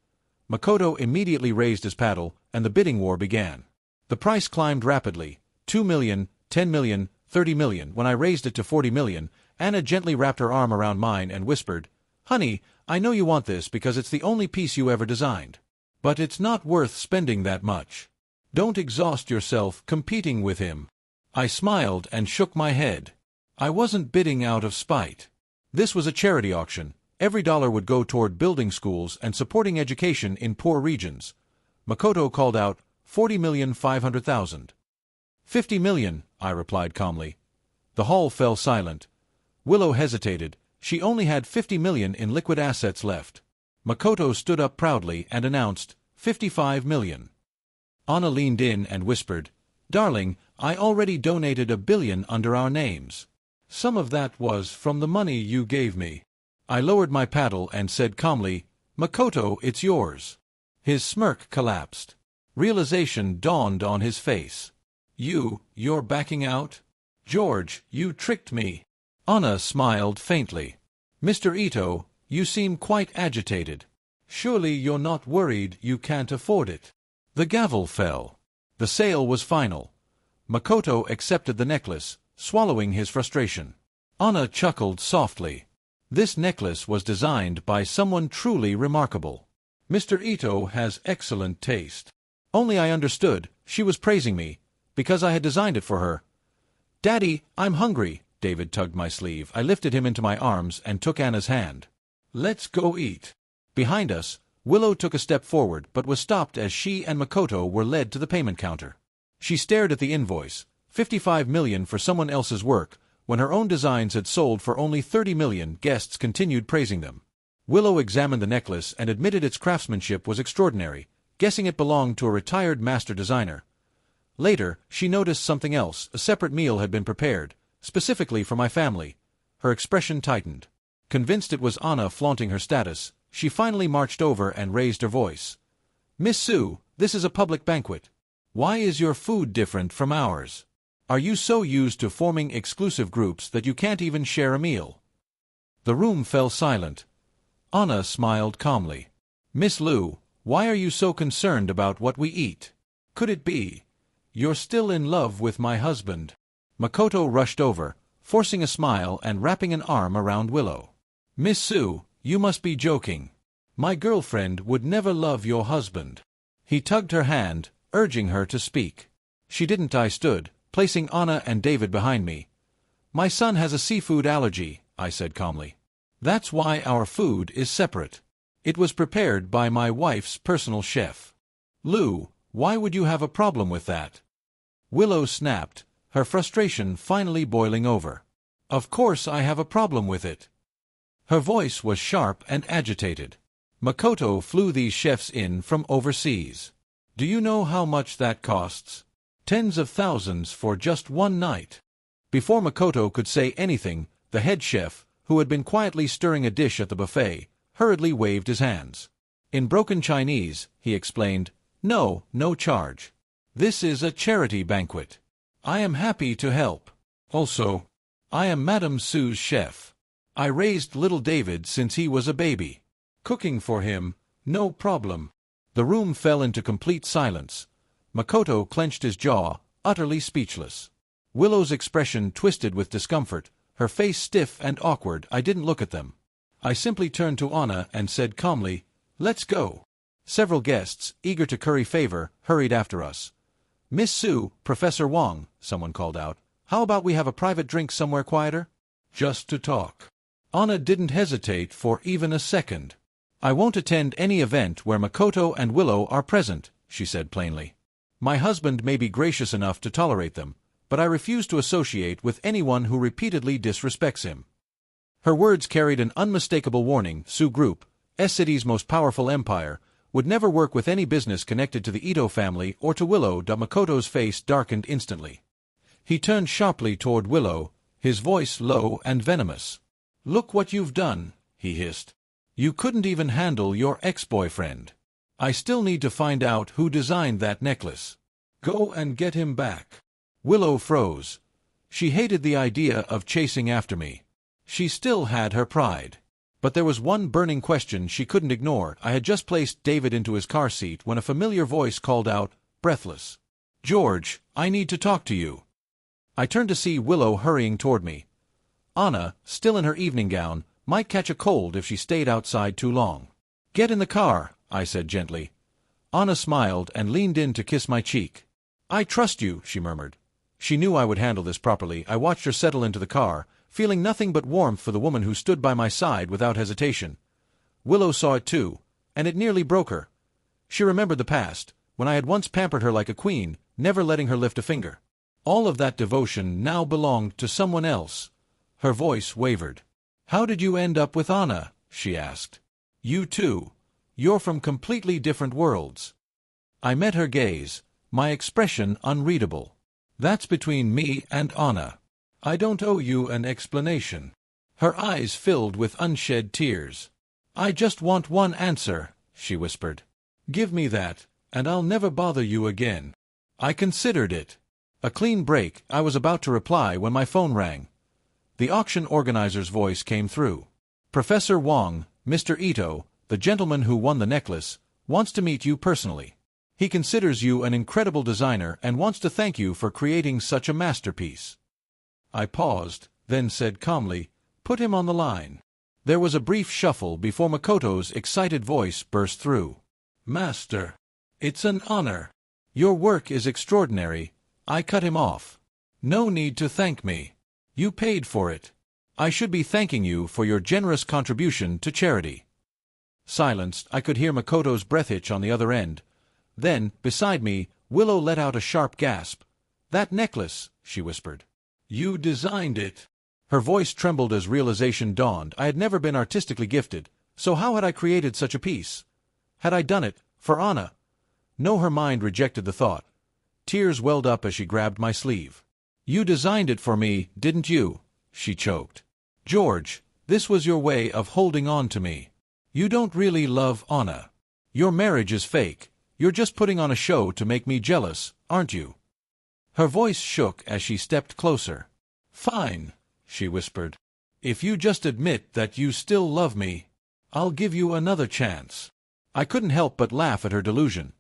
Makoto immediately raised his paddle, and the bidding war began. The price climbed rapidly. 2 million, 10 million, 30 million. When I raised it to 40 million, Anna gently wrapped her arm around mine and whispered, "Honey, I know you want this because it's the only piece you ever designed. But it's not worth spending that much. Don't exhaust yourself competing with him." I smiled and shook my head. I wasn't bidding out of spite. This was a charity auction, Every dollar would go toward building schools and supporting education in poor regions. Makoto called out, 40,500,000. 50 million, I replied calmly. The hall fell silent. Willow hesitated. She only had 50 million in liquid assets left. Makoto stood up proudly and announced, 55 million. Anna leaned in and whispered, Darling, I already donated 1 billion under our names. Some of that was from the money you gave me. I lowered my paddle and said calmly, Makoto, it's yours. His smirk collapsed. Realization dawned on his face. You're backing out? George, you tricked me. Anna smiled faintly. Mr. Ito, you seem quite agitated. Surely you're not worried you can't afford it. The gavel fell. The sale was final. Makoto accepted the necklace, swallowing his frustration. Anna chuckled softly. This necklace was designed by someone truly remarkable. Mr. Ito has excellent taste. Only I understood, she was praising me, because I had designed it for her. Daddy, I'm hungry. David tugged my sleeve. I lifted him into my arms and took Anna's hand. Let's go eat. Behind us, Willow took a step forward but was stopped as she and Makoto were led to the payment counter. She stared at the invoice, 55 million for someone else's work. When her own designs had sold for only 30 million, guests continued praising them. Willow examined the necklace and admitted its craftsmanship was extraordinary, guessing it belonged to a retired master designer. Later, she noticed something else. A separate meal had been prepared, specifically for my family. Her expression tightened. Convinced it was Anna flaunting her status, she finally marched over and raised her voice. Miss Sue, this is a public banquet. Why is your food different from ours? Are you so used to forming exclusive groups that you can't even share a meal? The room fell silent. Anna smiled calmly. Miss Liu, why are you so concerned about what we eat? Could it be you're still in love with my husband? Makoto rushed over, forcing a smile and wrapping an arm around Willow. Miss Sue, you must be joking. My girlfriend would never love your husband. He tugged her hand, urging her to speak. She didn't. I stood, placing Anna and David behind me. My son has a seafood allergy, I said calmly. That's why our food is separate. It was prepared by my wife's personal chef. Lou, why would you have a problem with that? Willow snapped, her frustration finally boiling over. Of course I have a problem with it. Her voice was sharp and agitated. Makoto flew these chefs in from overseas. Do you know how much that costs? Tens of thousands for just one night. Before Makoto could say anything, the head chef, who had been quietly stirring a dish at the buffet, hurriedly waved his hands. In broken Chinese, he explained, No charge. This is a charity banquet. I am happy to help. Also, I am Madame Sue's chef. I raised little David since he was a baby. Cooking for him, no problem. The room fell into complete silence. Makoto clenched his jaw, utterly speechless. Willow's expression twisted with discomfort, her face stiff and awkward. I didn't look at them. I simply turned to Anna and said calmly, Let's go. Several guests, eager to curry favor, hurried after us. Miss Sue, Professor Wong, someone called out. How about we have a private drink somewhere quieter? Just to talk. Anna didn't hesitate for even a second. I won't attend any event where Makoto and Willow are present, she said plainly. My husband may be gracious enough to tolerate them, but I refuse to associate with anyone who repeatedly disrespects him. Her words carried an unmistakable warning. Sue Group, S-City's most powerful empire, would never work with any business connected to the Ito family or to Willow. Makoto's face darkened instantly. He turned sharply toward Willow, his voice low and venomous. Look what you've done, he hissed. You couldn't even handle your ex-boyfriend. I still need to find out who designed that necklace. Go and get him back. Willow froze. She hated the idea of chasing after me. She still had her pride. But there was one burning question she couldn't ignore. I had just placed David into his car seat when a familiar voice called out, breathless. George, I need to talk to you. I turned to see Willow hurrying toward me. Anna, still in her evening gown, might catch a cold if she stayed outside too long. Get in the car, I said gently. Anna smiled and leaned in to kiss my cheek. I trust you, she murmured. She knew I would handle this properly. I watched her settle into the car, feeling nothing but warmth for the woman who stood by my side without hesitation. Willow saw it too, and it nearly broke her. She remembered the past, when I had once pampered her like a queen, never letting her lift a finger. All of that devotion now belonged to someone else. Her voice wavered. "How did you end up with Anna?" she asked. "You too. You're from completely different worlds." I met her gaze, my expression unreadable. "That's between me and Anna. I don't owe you an explanation." Her eyes filled with unshed tears. "I just want one answer," she whispered. "Give me that, and I'll never bother you again." I considered it. A clean break, I was about to reply when my phone rang. The auction organizer's voice came through. "Professor Wong, Mr. Ito, the gentleman who won the necklace, wants to meet you personally. He considers you an incredible designer and wants to thank you for creating such a masterpiece." I paused, then said calmly, "Put him on the line." There was a brief shuffle before Makoto's excited voice burst through. "Master, it's an honor. Your work is extraordinary." I cut him off. "No need to thank me. You paid for it. I should be thanking you for your generous contribution to charity." Silenced, I could hear Makoto's breath hitch on the other end. Then, beside me, Willow let out a sharp gasp. "That necklace," she whispered. "You designed it." Her voice trembled as realization dawned. I had never been artistically gifted, so how had I created such a piece? Had I done it for Anna? No, her mind rejected the thought. Tears welled up as she grabbed my sleeve. "You designed it for me, didn't you?" she choked. "George, this was your way of holding on to me. You don't really love Anna. Your marriage is fake. You're just putting on a show to make me jealous, aren't you?" Her voice shook as she stepped closer. "Fine," she whispered. "If you just admit that you still love me, I'll give you another chance." I couldn't help but laugh at her delusion.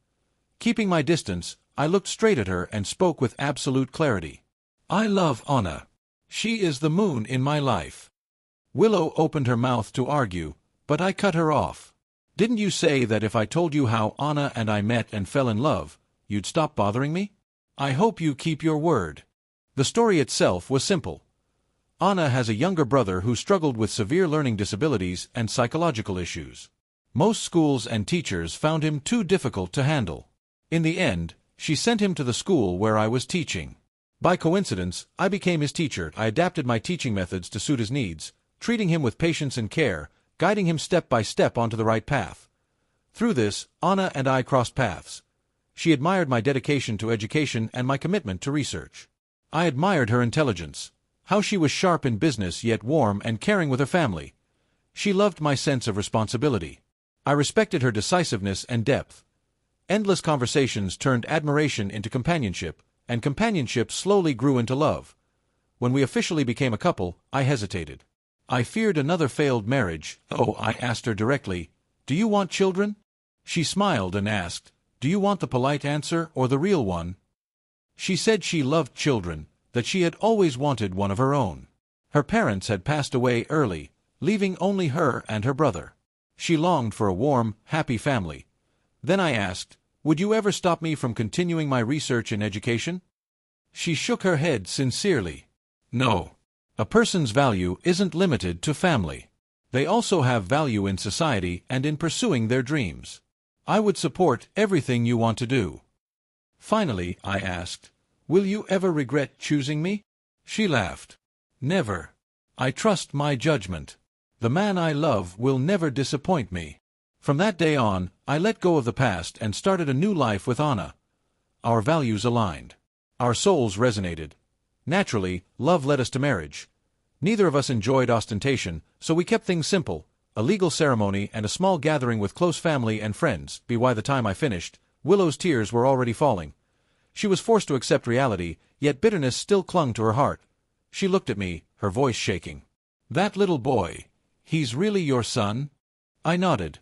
Keeping my distance, I looked straight at her and spoke with absolute clarity. "I love Anna. She is the moon in my life." Willow opened her mouth to argue, but I cut her off. "Didn't you say that if I told you how Anna and I met and fell in love, you'd stop bothering me? I hope you keep your word." The story itself was simple. Anna has a younger brother who struggled with severe learning disabilities and psychological issues. Most schools and teachers found him too difficult to handle. In the end, she sent him to the school where I was teaching. By coincidence, I became his teacher. I adapted my teaching methods to suit his needs, treating him with patience and care, guiding him step by step onto the right path. Through this, Anna and I crossed paths. She admired my dedication to education and my commitment to research. I admired her intelligence, how she was sharp in business yet warm and caring with her family. She loved my sense of responsibility. I respected her decisiveness and depth. Endless conversations turned admiration into companionship, and companionship slowly grew into love. When we officially became a couple, I hesitated. I feared another failed marriage. "Oh," I asked her directly, "do you want children?" She smiled and asked, "Do you want the polite answer or the real one?" She said she loved children, that she had always wanted one of her own. Her parents had passed away early, leaving only her and her brother. She longed for a warm, happy family. Then I asked, "Would you ever stop me from continuing my research in education?" She shook her head sincerely. "No. A person's value isn't limited to family. They also have value in society and in pursuing their dreams. I would support everything you want to do." Finally, I asked, "Will you ever regret choosing me?" She laughed. "Never. I trust my judgment. The man I love will never disappoint me." From that day on, I let go of the past and started a new life with Anna. Our values aligned. Our souls resonated. Naturally, love led us to marriage. Neither of us enjoyed ostentation, so we kept things simple, a legal ceremony and a small gathering with close family and friends. By the time I finished, Willow's tears were already falling. She was forced to accept reality, yet bitterness still clung to her heart. She looked at me, her voice shaking. "That little boy, he's really your son?" I nodded.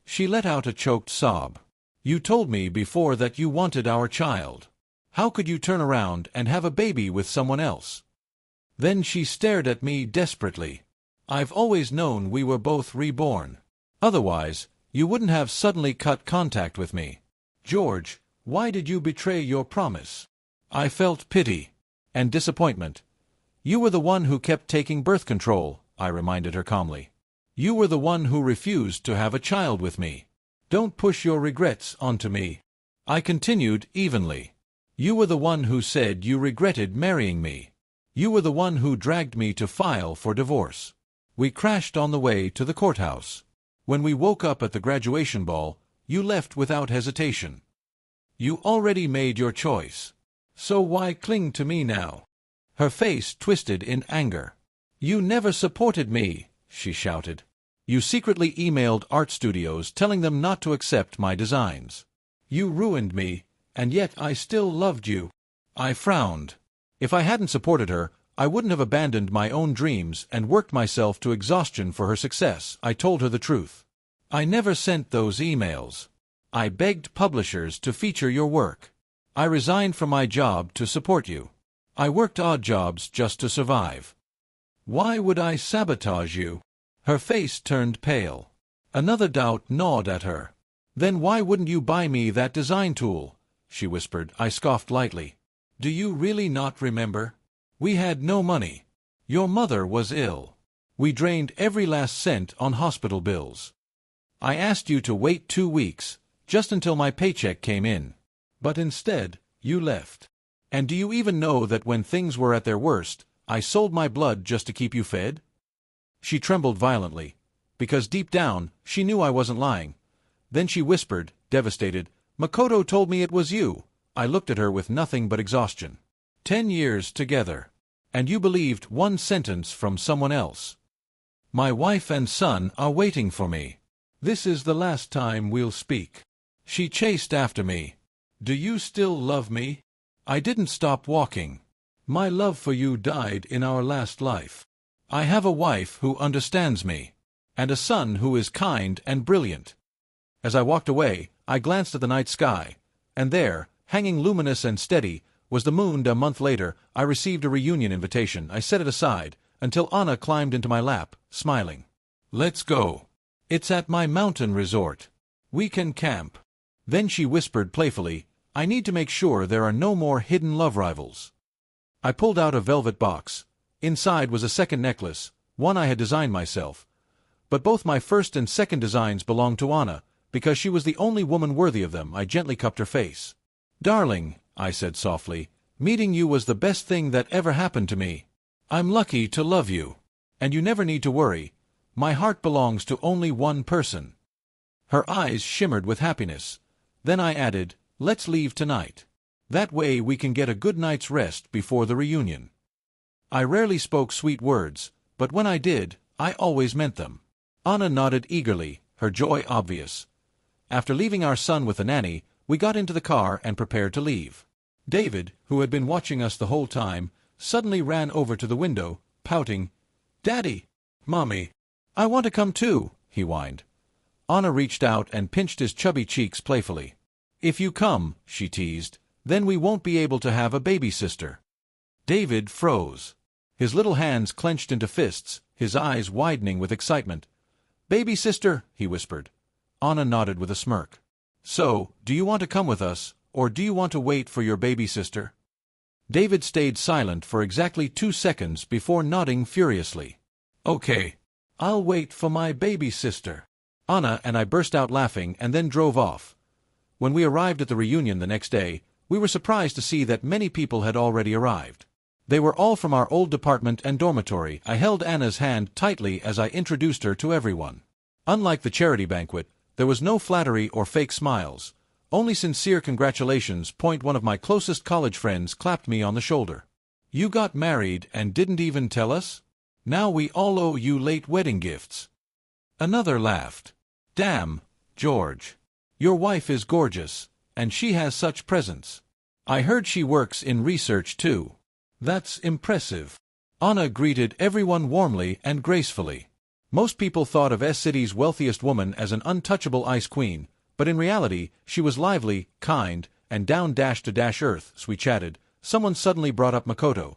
She let out a choked sob. "You told me before that you wanted our child. How could you turn around and have a baby with someone else?" Then she stared at me desperately. "I've always known we were both reborn. Otherwise, you wouldn't have suddenly cut contact with me. George, why did you betray your promise?" I felt pity and disappointment. You were the one who kept taking birth control, I reminded her calmly. You were the one who refused to have a child with me. Don't push your regrets onto me. I continued evenly. You were the one who said you regretted marrying me. You were the one who dragged me to file for divorce. We crashed on the way to the courthouse. When we woke up at the graduation ball, you left without hesitation. You already made your choice. So why cling to me now? Her face twisted in anger. You never supported me, she shouted. You secretly emailed art studios telling them not to accept my designs. You ruined me, and yet I still loved you. I frowned. If I hadn't supported her, I wouldn't have abandoned my own dreams and worked myself to exhaustion for her success. I told her the truth. I never sent those emails. I begged publishers to feature your work. I resigned from my job to support you. I worked odd jobs just to survive. Why would I sabotage you? Her face turned pale. Another doubt gnawed at her. Then why wouldn't you buy me that design tool? She whispered. I scoffed lightly. Do you really not remember? We had no money. Your mother was ill. We drained every last cent on hospital bills. I asked you to wait 2 weeks, just until my paycheck came in. But instead, you left. And do you even know that when things were at their worst, I sold my blood just to keep you fed? She trembled violently, because deep down, she knew I wasn't lying. Then she whispered, devastated, Makoto told me it was you. I looked at her with nothing but exhaustion. 10 years together. And you believed one sentence from someone else. My wife and son are waiting for me. This is the last time we'll speak. She chased after me. Do you still love me? I didn't stop walking. My love for you died in our last life. I have a wife who understands me, and a son who is kind and brilliant. As I walked away, I glanced at the night sky, and there, hanging luminous and steady, was the moon. A month later, I received a reunion invitation. I set it aside, until Anna climbed into my lap, smiling. Let's go. It's at my mountain resort. We can camp. Then she whispered playfully, I need to make sure there are no more hidden love rivals. I pulled out a velvet box. Inside was a second necklace, one I had designed myself. But both my first and second designs belonged to Anna, because she was the only woman worthy of them. I gently cupped her face. Darling, I said softly, meeting you was the best thing that ever happened to me. I'm lucky to love you. And you never need to worry. My heart belongs to only one person. Her eyes shimmered with happiness. Then I added, let's leave tonight. That way we can get a good night's rest before the reunion. I rarely spoke sweet words, but when I did, I always meant them. Anna nodded eagerly, her joy obvious. After leaving our son with the nanny, we got into the car and prepared to leave. David, who had been watching us the whole time, suddenly ran over to the window, pouting, Daddy! Mommy! I want to come too, he whined. Anna reached out and pinched his chubby cheeks playfully. If you come, she teased, then we won't be able to have a baby sister. David froze. His little hands clenched into fists, his eyes widening with excitement. Baby sister, he whispered. Anna nodded with a smirk. So, do you want to come with us, or do you want to wait for your baby sister? David stayed silent for exactly 2 seconds before nodding furiously. Okay. I'll wait for my baby sister. Anna and I burst out laughing and then drove off. When we arrived at the reunion the next day, we were surprised to see that many people had already arrived. They were all from our old department and dormitory. I held Anna's hand tightly as I introduced her to everyone. Unlike the charity banquet, there was no flattery or fake smiles. Only sincere congratulations. One of my closest college friends clapped me on the shoulder. You got married and didn't even tell us? Now we all owe you late wedding gifts. Another laughed. Damn, George. Your wife is gorgeous, and she has such presence. I heard she works in research too. That's impressive. Anna greeted everyone warmly and gracefully. Most people thought of S-City's wealthiest woman as an untouchable ice queen, but in reality, she was lively, kind, and down-to-earth. As we chatted, someone suddenly brought up Makoto.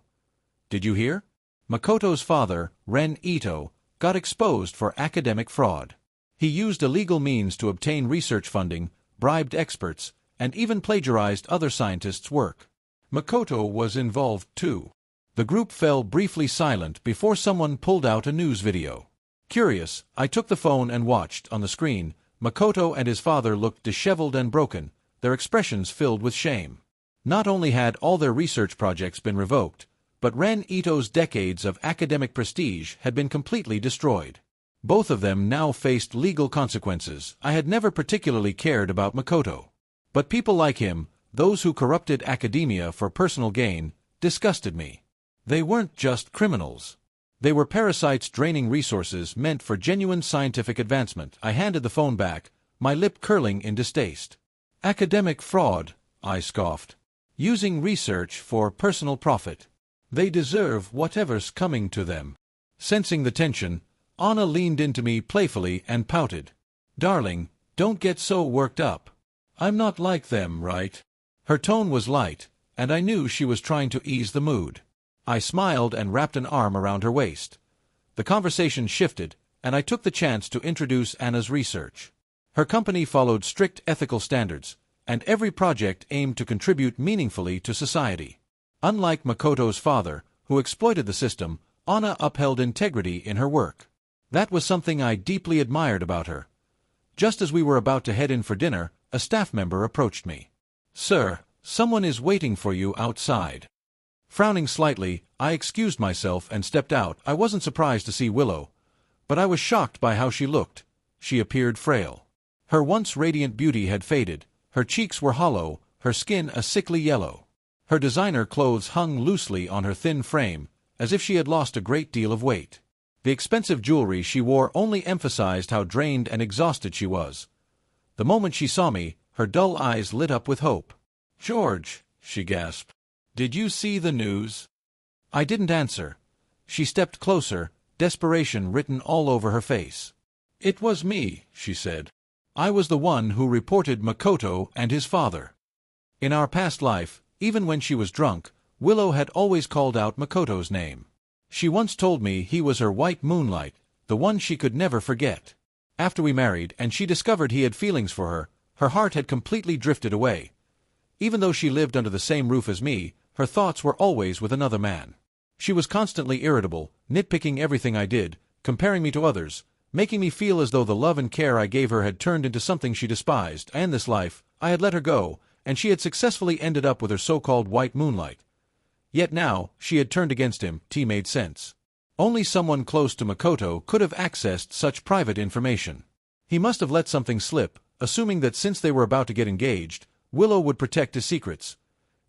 Did you hear? Makoto's father, Ren Ito, got exposed for academic fraud. He used illegal means to obtain research funding, bribed experts, and even plagiarized other scientists' work. Makoto was involved too. The group fell briefly silent before someone pulled out a news video. Curious, I took the phone and watched. On the screen, Makoto and his father looked disheveled and broken, their expressions filled with shame. Not only had all their research projects been revoked, but Ren Ito's decades of academic prestige had been completely destroyed. Both of them now faced legal consequences. I had never particularly cared about Makoto. But people like him, those who corrupted academia for personal gain, disgusted me. They weren't just criminals. They were parasites draining resources meant for genuine scientific advancement. I handed the phone back, my lip curling in distaste. Academic fraud, I scoffed. Using research for personal profit. They deserve whatever's coming to them. Sensing the tension, Anna leaned into me playfully and pouted. Darling, don't get so worked up. I'm not like them, right? Her tone was light, and I knew she was trying to ease the mood. I smiled and wrapped an arm around her waist. The conversation shifted, and I took the chance to introduce Anna's research. Her company followed strict ethical standards, and every project aimed to contribute meaningfully to society. Unlike Makoto's father, who exploited the system, Anna upheld integrity in her work. That was something I deeply admired about her. Just as we were about to head in for dinner, a staff member approached me. Sir, someone is waiting for you outside. Frowning slightly, I excused myself and stepped out. I wasn't surprised to see Willow, but I was shocked by how she looked. She appeared frail. Her once radiant beauty had faded, her cheeks were hollow, her skin a sickly yellow. Her designer clothes hung loosely on her thin frame, as if she had lost a great deal of weight. The expensive jewelry she wore only emphasized how drained and exhausted she was. The moment she saw me, her dull eyes lit up with hope. George, she gasped. Did you see the news? I didn't answer. She stepped closer, desperation written all over her face. It was me, she said. I was the one who reported Makoto and his father. In our past life, even when she was drunk, Willow had always called out Makoto's name. She once told me he was her white moonlight, the one she could never forget. After we married and she discovered he had feelings for her, her heart had completely drifted away. Even though she lived under the same roof as me, her thoughts were always with another man. She was constantly irritable, nitpicking everything I did, comparing me to others, making me feel as though the love and care I gave her had turned into something she despised. And this life, I had let her go, and she had successfully ended up with her so-called white moonlight. Yet now, she had turned against him. It made sense. Only someone close to Makoto could have accessed such private information. He must have let something slip, assuming that since they were about to get engaged, Willow would protect his secrets.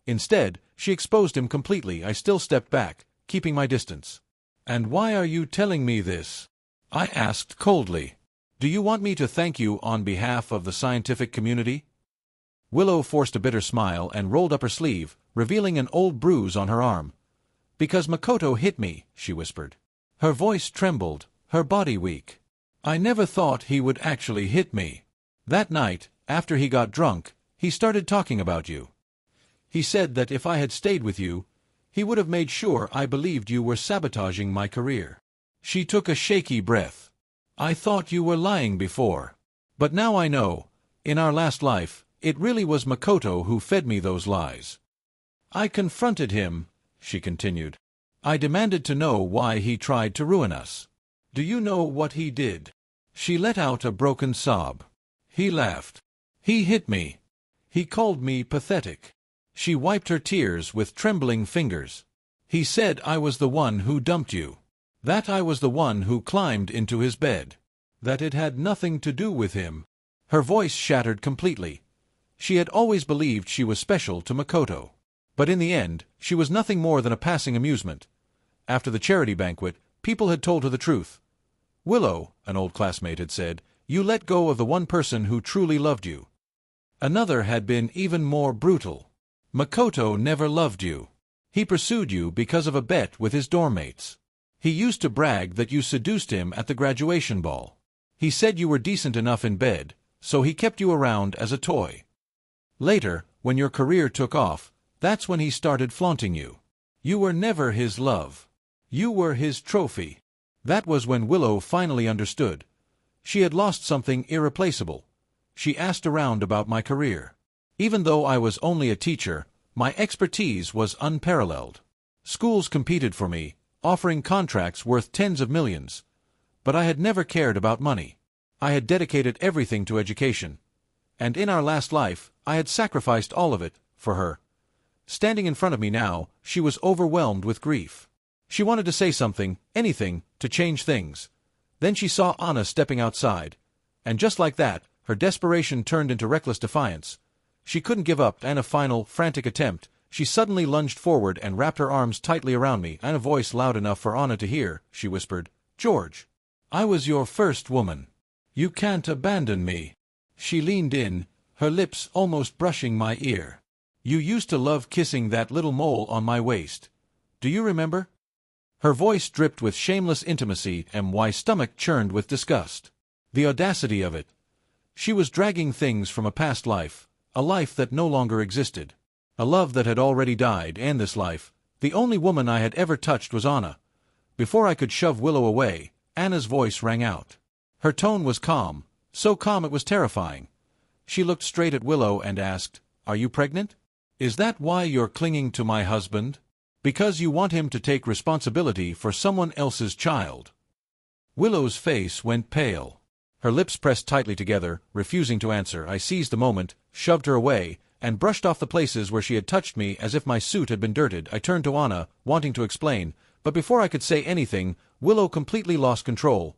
Instead, she exposed him completely. I still stepped back, keeping my distance. And why are you telling me this? I asked coldly. Do you want me to thank you on behalf of the scientific community? Willow forced a bitter smile and rolled up her sleeve, revealing an old bruise on her arm. Because Makoto hit me, she whispered. Her voice trembled, her body weak. I never thought he would actually hit me. That night, after he got drunk, he started talking about you. He said that if I had stayed with you, he would have made sure I believed you were sabotaging my career. She took a shaky breath. I thought you were lying before. But now I know, in our last life, it really was Makoto who fed me those lies. I confronted him, she continued. I demanded to know why he tried to ruin us. Do you know what he did? She let out a broken sob. He laughed. He hit me. He called me pathetic. She wiped her tears with trembling fingers. He said I was the one who dumped you. That I was the one who climbed into his bed. That it had nothing to do with him. Her voice shattered completely. She had always believed she was special to Makoto. But in the end, she was nothing more than a passing amusement. After the charity banquet, people had told her the truth. Willow, an old classmate had said, you let go of the one person who truly loved you. Another had been even more brutal. Makoto never loved you. He pursued you because of a bet with his dorm mates. He used to brag that you seduced him at the graduation ball. He said you were decent enough in bed, so he kept you around as a toy. Later, when your career took off, that's when he started flaunting you. You were never his love. You were his trophy. That was when Willow finally understood. She had lost something irreplaceable. She asked around about my career. Even though I was only a teacher, my expertise was unparalleled. Schools competed for me, offering contracts worth tens of millions. But I had never cared about money. I had dedicated everything to education. And in our last life, I had sacrificed all of it, for her. Standing in front of me now, she was overwhelmed with grief. She wanted to say something, anything, to change things. Then she saw Anna stepping outside. And just like that, her desperation turned into reckless defiance. She couldn't give up, and a final, frantic attempt, she suddenly lunged forward and wrapped her arms tightly around me, and a voice loud enough for Anna to hear, she whispered, "George, I was your first woman. You can't abandon me." She leaned in, her lips almost brushing my ear. "You used to love kissing that little mole on my waist. Do you remember?" Her voice dripped with shameless intimacy, and my stomach churned with disgust. The audacity of it. She was dragging things from a past life, a life that no longer existed. A love that had already died, and this life, the only woman I had ever touched was Anna. Before I could shove Willow away, Anna's voice rang out. Her tone was calm, so calm it was terrifying. She looked straight at Willow and asked, "Are you pregnant? Is that why you're clinging to my husband? Because you want him to take responsibility for someone else's child?" Willow's face went pale. Her lips pressed tightly together, refusing to answer. I seized the moment, shoved her away, and brushed off the places where she had touched me as if my suit had been dirted. I turned to Anna, wanting to explain, but before I could say anything, Willow completely lost control.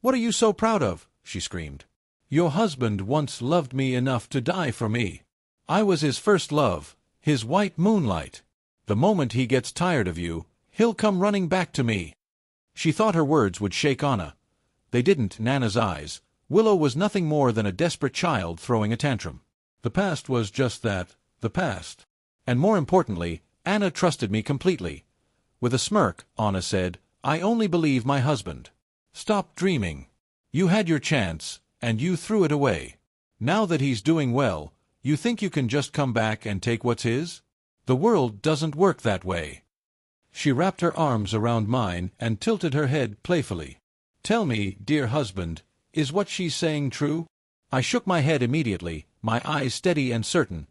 "What are you so proud of?" she screamed. "Your husband once loved me enough to die for me. I was his first love, his white moonlight. The moment he gets tired of you, he'll come running back to me." She thought her words would shake Anna. They didn't in Anna's eyes. Willow was nothing more than a desperate child throwing a tantrum. The past was just that, the past. And more importantly, Anna trusted me completely. With a smirk, Anna said, "I only believe my husband. Stop dreaming. You had your chance, and you threw it away. Now that he's doing well, you think you can just come back and take what's his? The world doesn't work that way." She wrapped her arms around mine and tilted her head playfully. "Tell me, dear husband, is what she's saying true?" I shook my head immediately, my eyes steady and certain.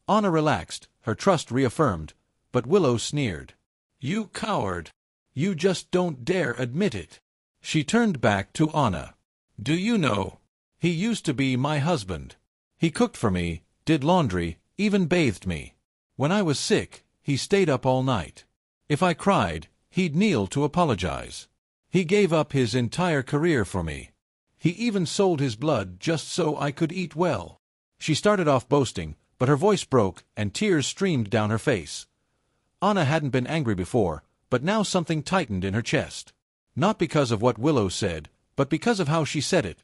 Anna relaxed, her trust reaffirmed, but Willow sneered. "You coward! You just don't dare admit it." She turned back to Anna. "Do you know? He used to be my husband. He cooked for me, did laundry, even bathed me. When I was sick, he stayed up all night. If I cried, he'd kneel to apologize. He gave up his entire career for me. He even sold his blood just so I could eat well." She started off boasting, but her voice broke and tears streamed down her face. Anna hadn't been angry before, but now something tightened in her chest. Not because of what Willow said, but because of how she said it.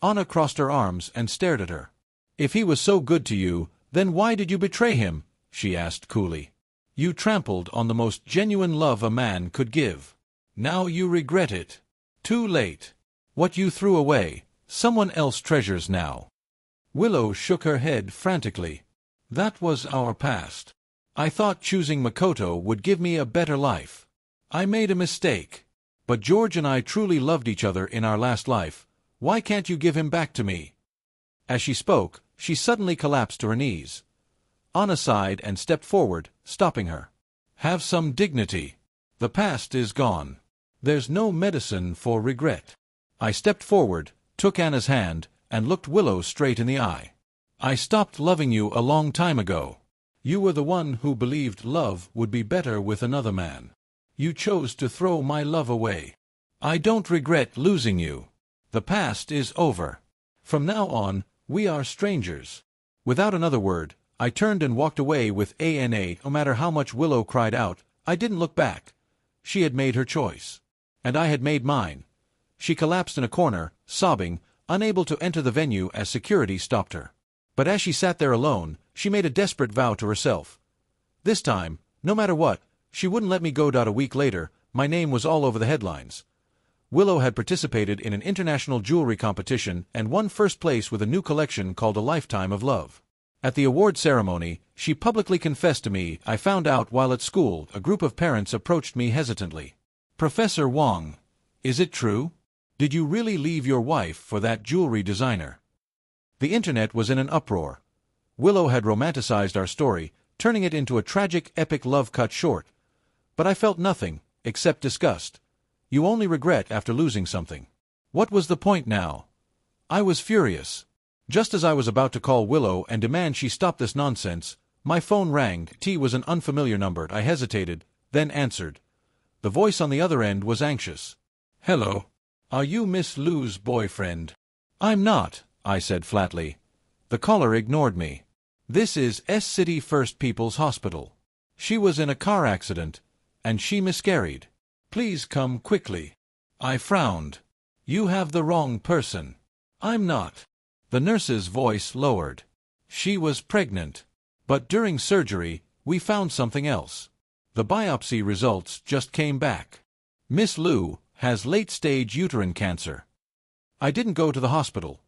Anna crossed her arms and stared at her. "If he was so good to you, then why did you betray him?" she asked coolly. "You trampled on the most genuine love a man could give. Now you regret it. Too late. What you threw away, someone else treasures now." Willow shook her head frantically. "That was our past. I thought choosing Makoto would give me a better life. I made a mistake. But George and I truly loved each other in our last life. Why can't you give him back to me?" As she spoke, she suddenly collapsed to her knees. Anna sighed and stepped forward, stopping her. "Have some dignity. The past is gone. There's no medicine for regret." I stepped forward, took Anna's hand, and looked Willow straight in the eye. "I stopped loving you a long time ago. You were the one who believed love would be better with another man. You chose to throw my love away. I don't regret losing you. The past is over. From now on, we are strangers." Without another word, I turned and walked away with Anna. No matter how much Willow cried out, I didn't look back. She had made her choice. And I had made mine. She collapsed in a corner, sobbing, unable to enter the venue as security stopped her. But as she sat there alone, she made a desperate vow to herself. This time, no matter what, she wouldn't let me go. A week later, my name was all over the headlines. Willow had participated in an international jewelry competition and won first place with a new collection called A Lifetime of Love. At the award ceremony, she publicly confessed to me. I found out while at school. A group of parents approached me hesitantly. "Professor Wong, is it true? Did you really leave your wife for that jewelry designer?" The internet was in an uproar. Willow had romanticized our story, turning it into a tragic, epic love cut short. But I felt nothing, except disgust. You only regret after losing something. What was the point now? I was furious. Just as I was about to call Willow and demand she stop this nonsense, my phone rang. T was an unfamiliar number. I hesitated, then answered. The voice on the other end was anxious. Hello. Are you Miss Lou's boyfriend? I'm not, I said flatly. The caller ignored me. This is S-City First People's Hospital. She was in a car accident, and she miscarried. Please come quickly. I frowned. You have the wrong person. I'm not. The nurse's voice lowered. She was pregnant. But during surgery, we found something else. The biopsy results just came back. Miss Lou has late-stage uterine cancer. I didn't go to the hospital.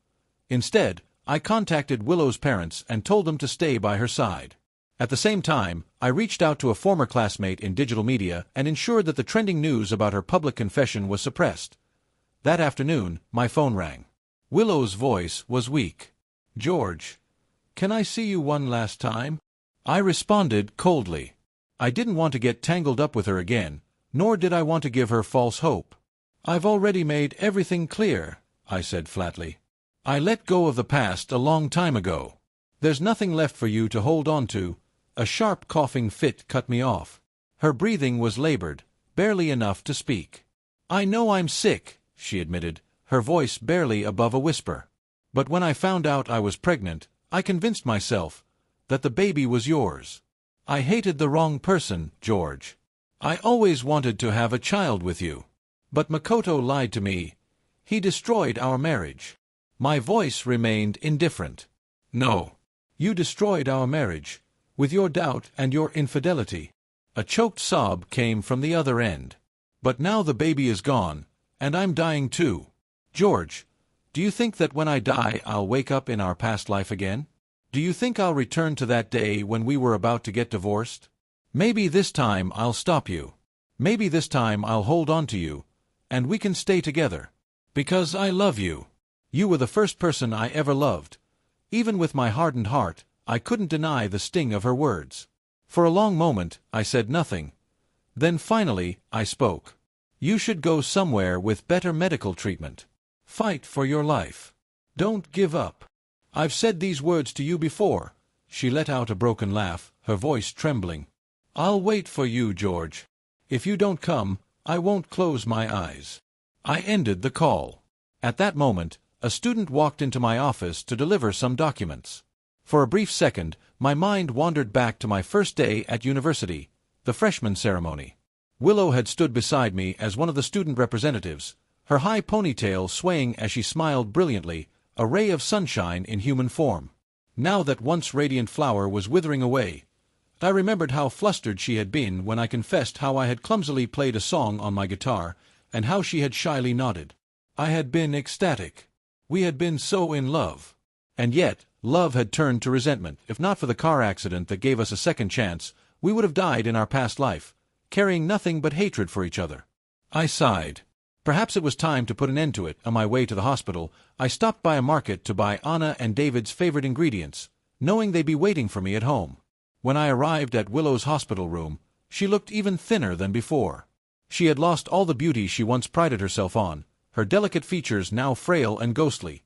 Instead, I contacted Willow's parents and told them to stay by her side. At the same time, I reached out to a former classmate in digital media and ensured that the trending news about her public confession was suppressed. That afternoon, my phone rang. Willow's voice was weak. George, can I see you one last time? I responded coldly. I didn't want to get tangled up with her again, nor did I want to give her false hope. I've already made everything clear, I said flatly. I let go of the past a long time ago. There's nothing left for you to hold on to. A sharp coughing fit cut me off. Her breathing was labored, barely enough to speak. I know I'm sick, she admitted, her voice barely above a whisper. But when I found out I was pregnant, I convinced myself that the baby was yours. I hated the wrong person, George. I always wanted to have a child with you. But Makoto lied to me. He destroyed our marriage. My voice remained indifferent. No. You destroyed our marriage, with your doubt and your infidelity. A choked sob came from the other end. But now the baby is gone, and I'm dying too. George, do you think that when I die I'll wake up in our past life again? Do you think I'll return to that day when we were about to get divorced? Maybe this time I'll stop you. Maybe this time I'll hold on to you, and we can stay together. Because I love you. You were the first person I ever loved. Even with my hardened heart, I couldn't deny the sting of her words. For a long moment, I said nothing. Then finally, I spoke. You should go somewhere with better medical treatment. Fight for your life. Don't give up. I've said these words to you before. She let out a broken laugh, her voice trembling. I'll wait for you, George. If you don't come, I won't close my eyes. I ended the call. At that moment, a student walked into my office to deliver some documents. For a brief second, my mind wandered back to my first day at university, the freshman ceremony. Willow had stood beside me as one of the student representatives, her high ponytail swaying as she smiled brilliantly, a ray of sunshine in human form. Now that once radiant flower was withering away, I remembered how flustered she had been when I confessed how I had clumsily played a song on my guitar, and how she had shyly nodded. I had been ecstatic. We had been so in love. And yet, love had turned to resentment. If not for the car accident that gave us a second chance, we would have died in our past life, carrying nothing but hatred for each other. I sighed. Perhaps it was time to put an end to it. On my way to the hospital, I stopped by a market to buy Anna and David's favorite ingredients, knowing they'd be waiting for me at home. When I arrived at Willow's hospital room, she looked even thinner than before. She had lost all the beauty she once prided herself on, her delicate features now frail and ghostly.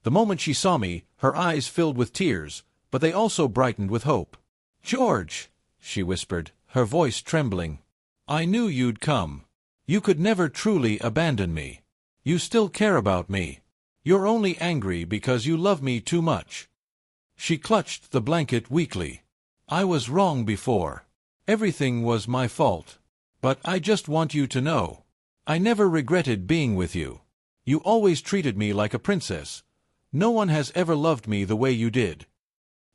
The moment she saw me, her eyes filled with tears, but they also brightened with hope. "George," she whispered, her voice trembling. "I knew you'd come. You could never truly abandon me. You still care about me. You're only angry because you love me too much." She clutched the blanket weakly. "I was wrong before. Everything was my fault. But I just want you to know. I never regretted being with you. You always treated me like a princess. No one has ever loved me the way you did."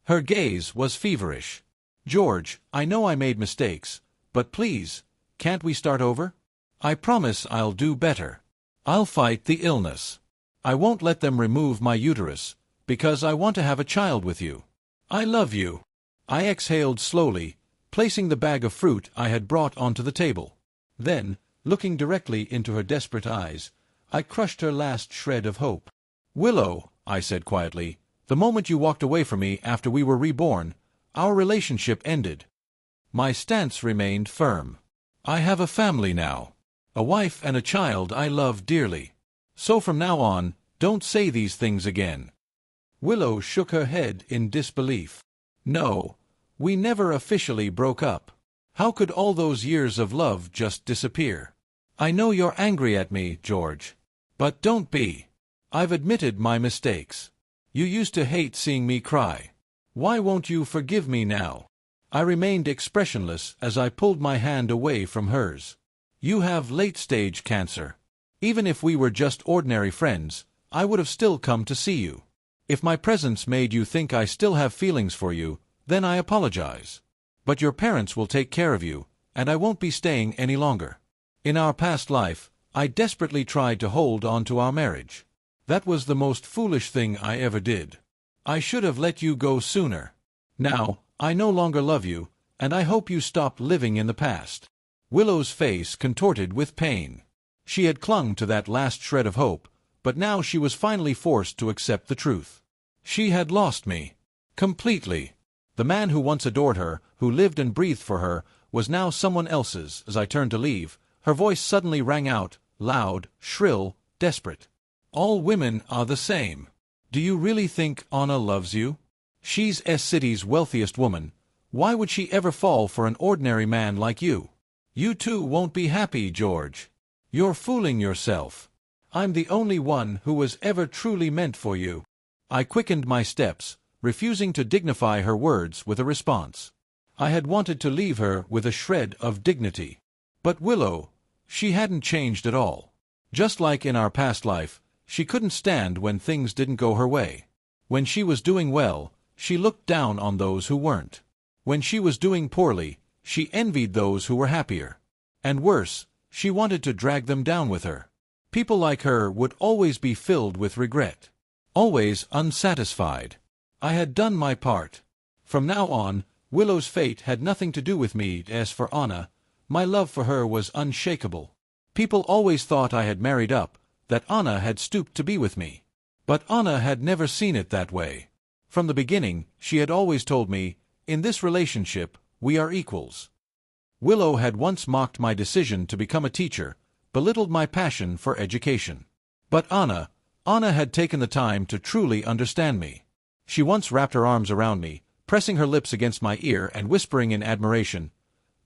Her gaze was feverish. "George, I know I made mistakes, but please, can't we start over? I promise I'll do better. I'll fight the illness. I won't let them remove my uterus, because I want to have a child with you. I love you." I exhaled slowly, placing the bag of fruit I had brought onto the table. Then, looking directly into her desperate eyes, I crushed her last shred of hope. "Willow," I said quietly, "the moment you walked away from me after we were reborn, our relationship ended." My stance remained firm. I have a family now. A wife and a child I love dearly. So from now on, don't say these things again." Willow shook her head in disbelief. "No, we never officially broke up. How could all those years of love just disappear? I know you're angry at me, George. But don't be. I've admitted my mistakes. You used to hate seeing me cry. Why won't you forgive me now?" I remained expressionless as I pulled my hand away from hers. "You have late-stage cancer. Even if we were just ordinary friends, I would have still come to see you. If my presence made you think I still have feelings for you, then I apologize. But your parents will take care of you, and I won't be staying any longer. In our past life, I desperately tried to hold on to our marriage. That was the most foolish thing I ever did. I should have let you go sooner. Now, I no longer love you, and I hope you stop living in the past." Willow's face contorted with pain. She had clung to that last shred of hope, but now she was finally forced to accept the truth. She had lost me. Completely. The man who once adored her, who lived and breathed for her, was now someone else's. As I turned to leave, her voice suddenly rang out, loud, shrill, desperate. "All women are the same. Do you really think Anna loves you? She's S-City's wealthiest woman. Why would she ever fall for an ordinary man like you? You too won't be happy, George. You're fooling yourself. I'm the only one who was ever truly meant for you." I quickened my steps, refusing to dignify her words with a response. I had wanted to leave her with a shred of dignity. But Willow, she hadn't changed at all. Just like in our past life, she couldn't stand when things didn't go her way. When she was doing well, she looked down on those who weren't. When she was doing poorly, she envied those who were happier. And worse, she wanted to drag them down with her. People like her would always be filled with regret. Always unsatisfied. I had done my part. From now on, Willow's fate had nothing to do with me. As for Anna, my love for her was unshakable. People always thought I had married up, that Anna had stooped to be with me. But Anna had never seen it that way. From the beginning, she had always told me, "In this relationship, we are equals." Willow had once mocked my decision to become a teacher, belittled my passion for education. But Anna had taken the time to truly understand me. She once wrapped her arms around me, pressing her lips against my ear and whispering in admiration,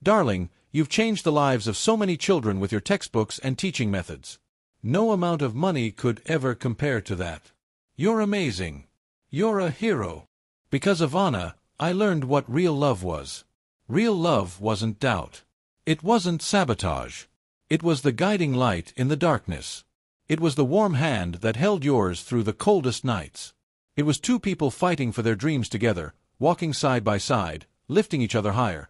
"Darling, you've changed the lives of so many children with your textbooks and teaching methods. No amount of money could ever compare to that. You're amazing. You're a hero." Because of Anna, I learned what real love was. Real love wasn't doubt. It wasn't sabotage. It was the guiding light in the darkness. It was the warm hand that held yours through the coldest nights. It was two people fighting for their dreams together, walking side by side, lifting each other higher.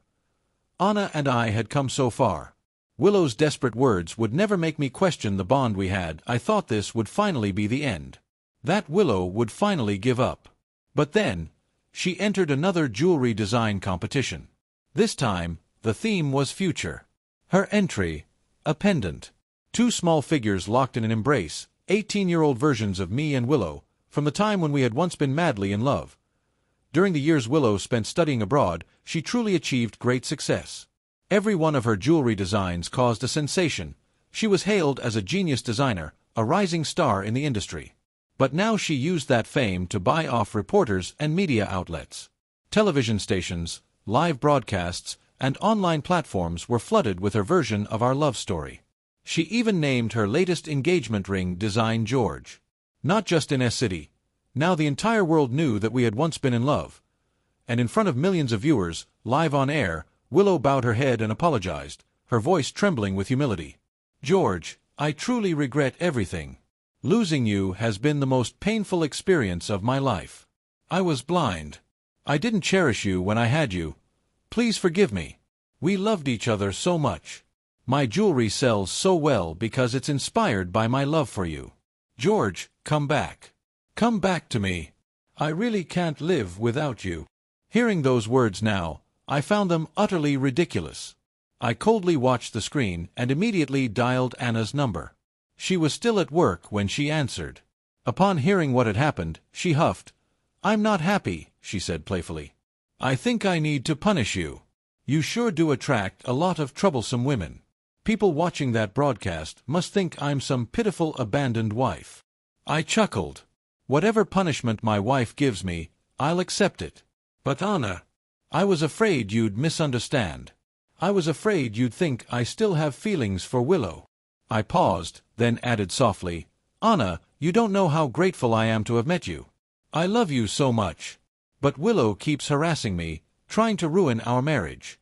Anna and I had come so far. Willow's desperate words would never make me question the bond we had. I thought this would finally be the end. That Willow would finally give up. But then, she entered another jewelry design competition. This time, the theme was future. Her entry, a pendant. Two small figures locked in an embrace, 18-year-old versions of me and Willow, from the time when we had once been madly in love. During the years Willow spent studying abroad, she truly achieved great success. Every one of her jewelry designs caused a sensation. She was hailed as a genius designer, a rising star in the industry. But now she used that fame to buy off reporters and media outlets. Television stations, live broadcasts, and online platforms were flooded with her version of our love story. She even named her latest engagement ring Design George. Not just in S-City. Now the entire world knew that we had once been in love. And in front of millions of viewers, live on air, Willow bowed her head and apologized, her voice trembling with humility. "George, I truly regret everything. Losing you has been the most painful experience of my life. I was blind. I didn't cherish you when I had you. Please forgive me. We loved each other so much. My jewelry sells so well because it's inspired by my love for you. George, come back. Come back to me. I really can't live without you." Hearing those words now, I found them utterly ridiculous. I coldly watched the screen and immediately dialed Anna's number. She was still at work when she answered. Upon hearing what had happened, she huffed. "I'm not happy," she said playfully. "I think I need to punish you. You sure do attract a lot of troublesome women. People watching that broadcast must think I'm some pitiful abandoned wife. I chuckled. Whatever punishment my wife gives me, I'll accept it. But Anna, I was afraid you'd misunderstand. I was afraid you'd think I still have feelings for Willow. I paused, then added softly, Anna, you don't know how grateful I am to have met you. I love you so much. But Willow keeps harassing me, trying to ruin our marriage.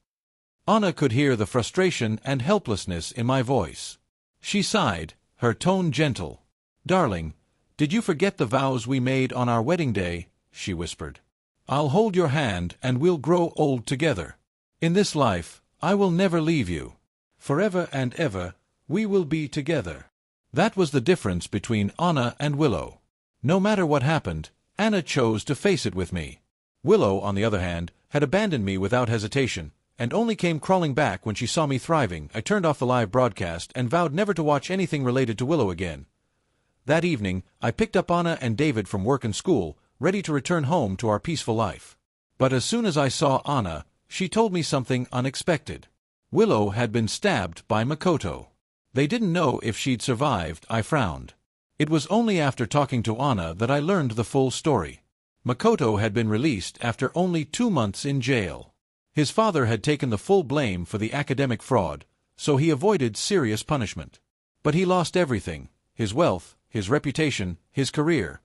Anna could hear the frustration and helplessness in my voice. She sighed, her tone gentle. Darling, did you forget the vows we made on our wedding day? She whispered. I'll hold your hand and we'll grow old together. In this life, I will never leave you. Forever and ever, we will be together. That was the difference between Anna and Willow. No matter what happened, Anna chose to face it with me. Willow, on the other hand, had abandoned me without hesitation, and only came crawling back when she saw me thriving. I turned off the live broadcast and vowed never to watch anything related to Willow again. That evening, I picked up Anna and David from work and school, ready to return home to our peaceful life. But as soon as I saw Anna, she told me something unexpected. Willow had been stabbed by Makoto. They didn't know if she'd survived. I frowned. It was only after talking to Anna that I learned the full story. Makoto had been released after only 2 months in jail. His father had taken the full blame for the academic fraud, so he avoided serious punishment. But he lost everything, his wealth, his reputation, his career.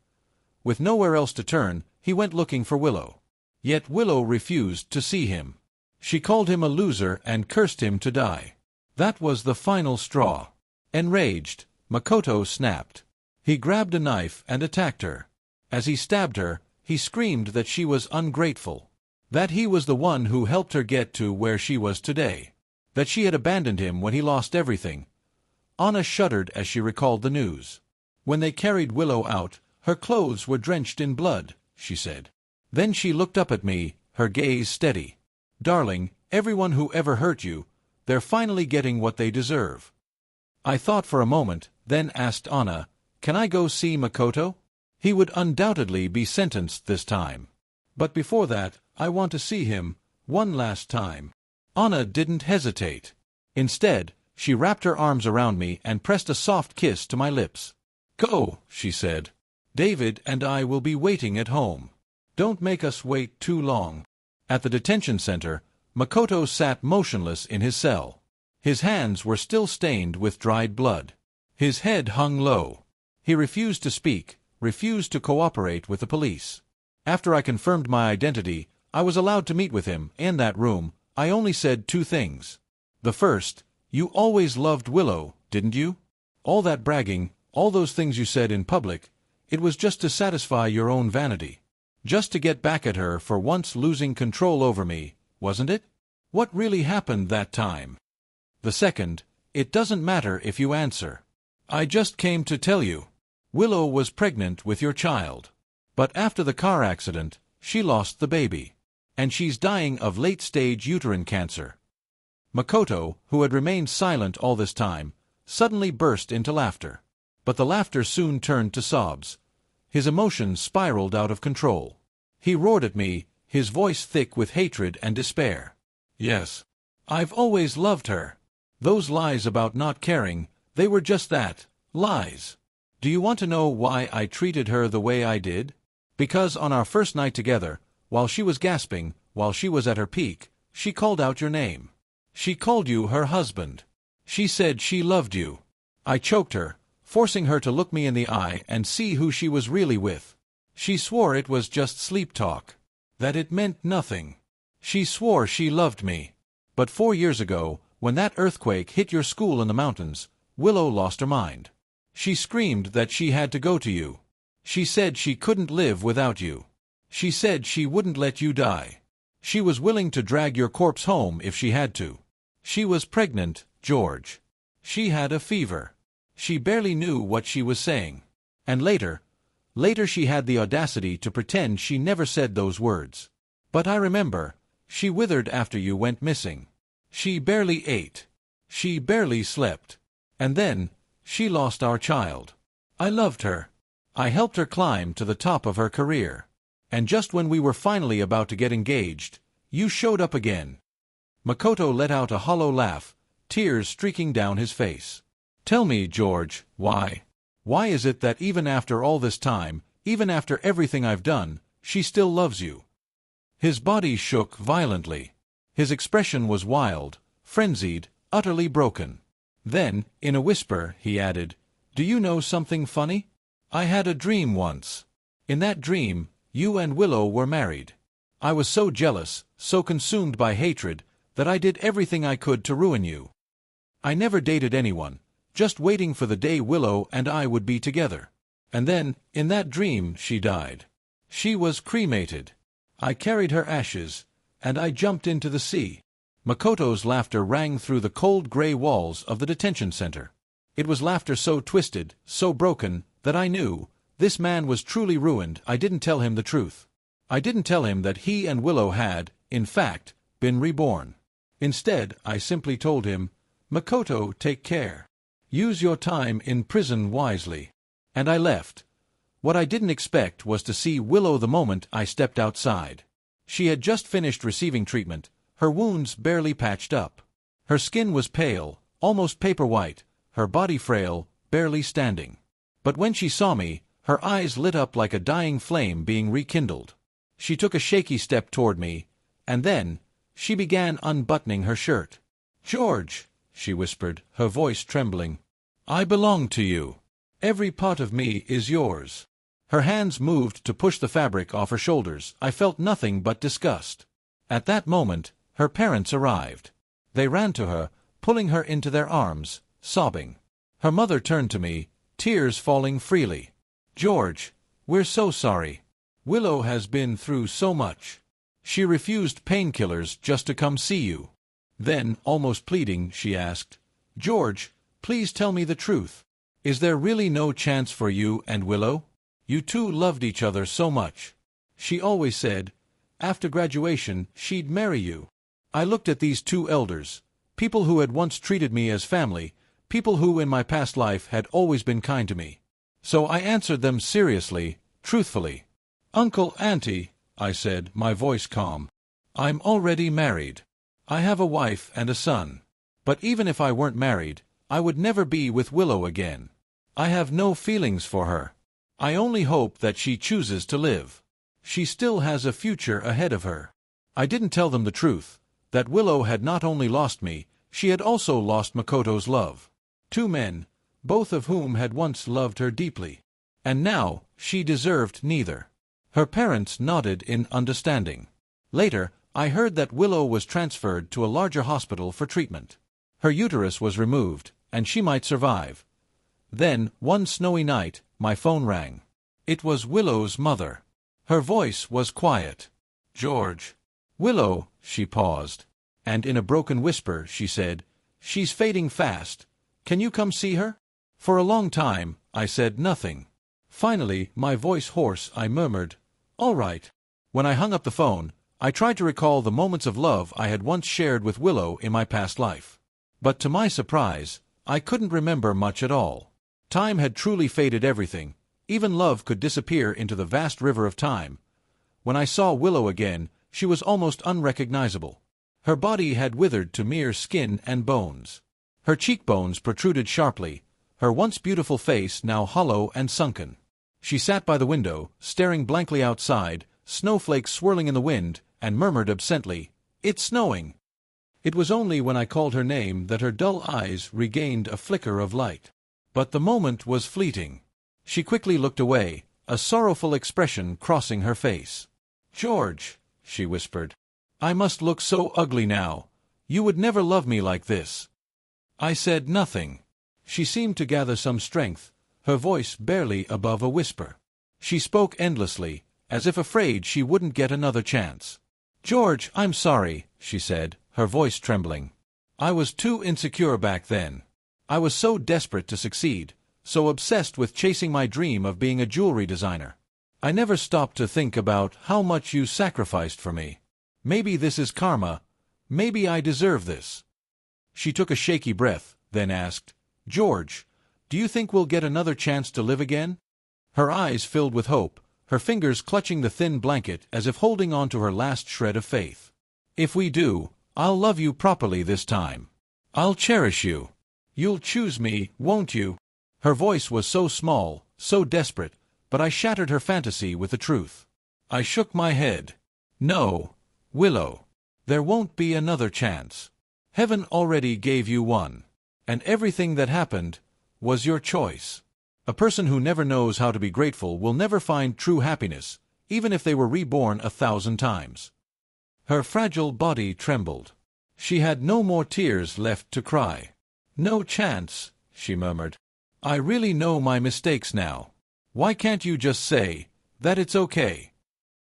With nowhere else to turn, he went looking for Willow. Yet Willow refused to see him. She called him a loser and cursed him to die. That was the final straw. Enraged, Makoto snapped. He grabbed a knife and attacked her. As he stabbed her, he screamed that she was ungrateful. That he was the one who helped her get to where she was today. That she had abandoned him when he lost everything. Anna shuddered as she recalled the news. When they carried Willow out, her clothes were drenched in blood, she said. Then she looked up at me, her gaze steady. Darling, everyone who ever hurt you, they're finally getting what they deserve. I thought for a moment, then asked Anna, can I go see Makoto? He would undoubtedly be sentenced this time. But before that, I want to see him, one last time. Anna didn't hesitate. Instead, she wrapped her arms around me and pressed a soft kiss to my lips. Go, she said. David and I will be waiting at home. Don't make us wait too long. At the detention center, Makoto sat motionless in his cell. His hands were still stained with dried blood. His head hung low. He refused to speak, refused to cooperate with the police. After I confirmed my identity, I was allowed to meet with him. In that room, I only said 2 things. The first, you always loved Willow, didn't you? All that bragging, all those things you said in public, it was just to satisfy your own vanity. Just to get back at her for once losing control over me, wasn't it? What really happened that time? The second, it doesn't matter if you answer. I just came to tell you. Willow was pregnant with your child. But after the car accident, she lost the baby. And she's dying of late-stage uterine cancer. Makoto, who had remained silent all this time, suddenly burst into laughter. But the laughter soon turned to sobs. His emotions spiraled out of control. He roared at me, his voice thick with hatred and despair. Yes. I've always loved her. Those lies about not caring, they were just that, lies. Do you want to know why I treated her the way I did? Because on our first night together, while she was gasping, while she was at her peak, she called out your name. She called you her husband. She said she loved you. I choked her, forcing her to look me in the eye and see who she was really with. She swore it was just sleep talk. That it meant nothing. She swore she loved me. But 4 years ago, when that earthquake hit your school in the mountains, Willow lost her mind. She screamed that she had to go to you. She said she couldn't live without you. She said she wouldn't let you die. She was willing to drag your corpse home if she had to. She was pregnant, George. She had a fever. She barely knew what she was saying. And later she had the audacity to pretend she never said those words. But I remember, she withered after you went missing. She barely ate. She barely slept. And then, she lost our child. I loved her. I helped her climb to the top of her career. And just when we were finally about to get engaged, you showed up again. Makoto let out a hollow laugh, tears streaking down his face. "Tell me, George, why? Why is it that even after all this time, even after everything I've done, she still loves you?" His body shook violently. His expression was wild, frenzied, utterly broken. Then, in a whisper, he added, "Do you know something funny? I had a dream once. In that dream, you and Willow were married. I was so jealous, so consumed by hatred, that I did everything I could to ruin you. I never dated anyone, just waiting for the day Willow and I would be together. And then, in that dream, she died. She was cremated. I carried her ashes, and I jumped into the sea." Makoto's laughter rang through the cold gray walls of the detention center. It was laughter so twisted, so broken, that I knew, this man was truly ruined. I didn't tell him the truth. I didn't tell him that he and Willow had, in fact, been reborn. Instead, I simply told him, "Makoto, take care. Use your time in prison wisely." And I left. What I didn't expect was to see Willow the moment I stepped outside. She had just finished receiving treatment, her wounds barely patched up. Her skin was pale, almost paper white, her body frail, barely standing. But when she saw me, her eyes lit up like a dying flame being rekindled. She took a shaky step toward me, and then she began unbuttoning her shirt. "George," she whispered, her voice trembling, "I belong to you. Every part of me is yours." Her hands moved to push the fabric off her shoulders. I felt nothing but disgust. At that moment, her parents arrived. They ran to her, pulling her into their arms, sobbing. Her mother turned to me, tears falling freely. "George, we're so sorry. Willow has been through so much. She refused painkillers just to come see you." Then, almost pleading, she asked, "George, please tell me the truth. Is there really no chance for you and Willow? You two loved each other so much. She always said, after graduation, she'd marry you." I looked at these two elders, people who had once treated me as family, people who in my past life had always been kind to me. So I answered them seriously, truthfully. "Uncle, Auntie," I said, my voice calm, "I'm already married. I have a wife and a son. But even if I weren't married, I would never be with Willow again. I have no feelings for her. I only hope that she chooses to live. She still has a future ahead of her." I didn't tell them the truth, that Willow had not only lost me, she had also lost Makoto's love. Two men, both of whom had once loved her deeply. And now, she deserved neither. Her parents nodded in understanding. Later, I heard that Willow was transferred to a larger hospital for treatment. Her uterus was removed, and she might survive. Then, one snowy night, my phone rang. It was Willow's mother. Her voice was quiet. "George." "Willow," she paused, and in a broken whisper she said, "She's fading fast. Can you come see her?" For a long time, I said nothing. Finally, my voice hoarse, I murmured, "All right." When I hung up the phone, I tried to recall the moments of love I had once shared with Willow in my past life. But to my surprise, I couldn't remember much at all. Time had truly faded everything. Even love could disappear into the vast river of time. When I saw Willow again, she was almost unrecognizable. Her body had withered to mere skin and bones. Her cheekbones protruded sharply, her once beautiful face now hollow and sunken. She sat by the window, staring blankly outside, snowflakes swirling in the wind, and murmured absently, "It's snowing." It was only when I called her name that her dull eyes regained a flicker of light. But the moment was fleeting. She quickly looked away, a sorrowful expression crossing her face. "George," she whispered, "I must look so ugly now. You would never love me like this." I said nothing. She seemed to gather some strength, her voice barely above a whisper. She spoke endlessly, as if afraid she wouldn't get another chance. "George, I'm sorry," she said, her voice trembling. "I was too insecure back then. I was so desperate to succeed, so obsessed with chasing my dream of being a jewelry designer. I never stopped to think about how much you sacrificed for me. Maybe this is karma. Maybe I deserve this." She took a shaky breath, then asked, "George, do you think we'll get another chance to live again?" Her eyes filled with hope, her fingers clutching the thin blanket as if holding on to her last shred of faith. "If we do, I'll love you properly this time. I'll cherish you. You'll choose me, won't you? Her voice was so small, so desperate, but I shattered her fantasy with the truth. I shook my head. No, Willow. There won't be another chance. Heaven already gave you one. And everything that happened was your choice. A person who never knows how to be grateful will never find true happiness, even if they were reborn 1,000 times. Her fragile body trembled. She had no more tears left to cry. No chance, she murmured. I really know my mistakes now. Why can't you just say that it's okay?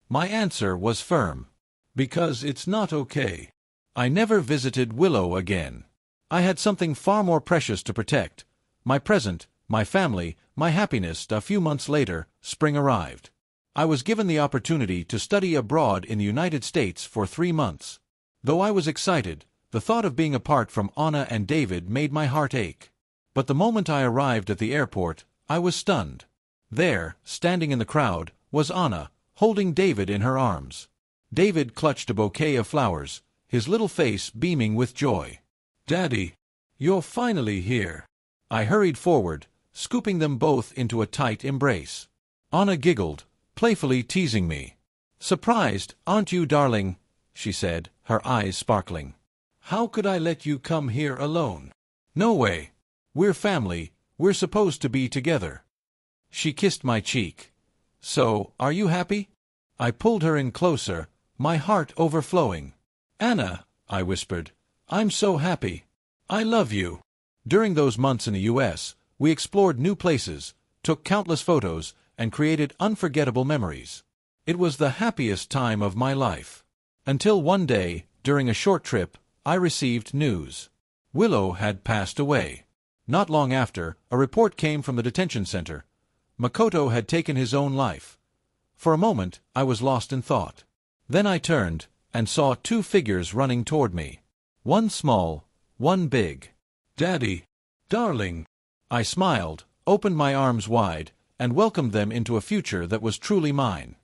My answer was firm. Because it's not okay. I never visited Willow again. I had something far more precious to protect. My present, my family, my happiness. A few months later, spring arrived. I was given the opportunity to study abroad in the United States for 3 months. Though I was excited, the thought of being apart from Anna and David made my heart ache. But the moment I arrived at the airport, I was stunned. There, standing in the crowd, was Anna, holding David in her arms. David clutched a bouquet of flowers, his little face beaming with joy. Daddy, you're finally here. I hurried forward, scooping them both into a tight embrace. Anna giggled, playfully teasing me. Surprised, aren't you, darling? She said, her eyes sparkling. How could I let you come here alone? No way. We're family, we're supposed to be together. She kissed my cheek. So, are you happy? I pulled her in closer, my heart overflowing. Anna, I whispered, I'm so happy. I love you. During those months in the U.S., we explored new places, took countless photos, and created unforgettable memories. It was the happiest time of my life. Until one day, during a short trip, I received news. Willow had passed away. Not long after, a report came from the detention center. Makoto had taken his own life. For a moment, I was lost in thought. Then I turned, and saw 2 figures running toward me. One small, one big. Daddy, darling. I smiled, opened my arms wide, and welcomed them into a future that was truly mine.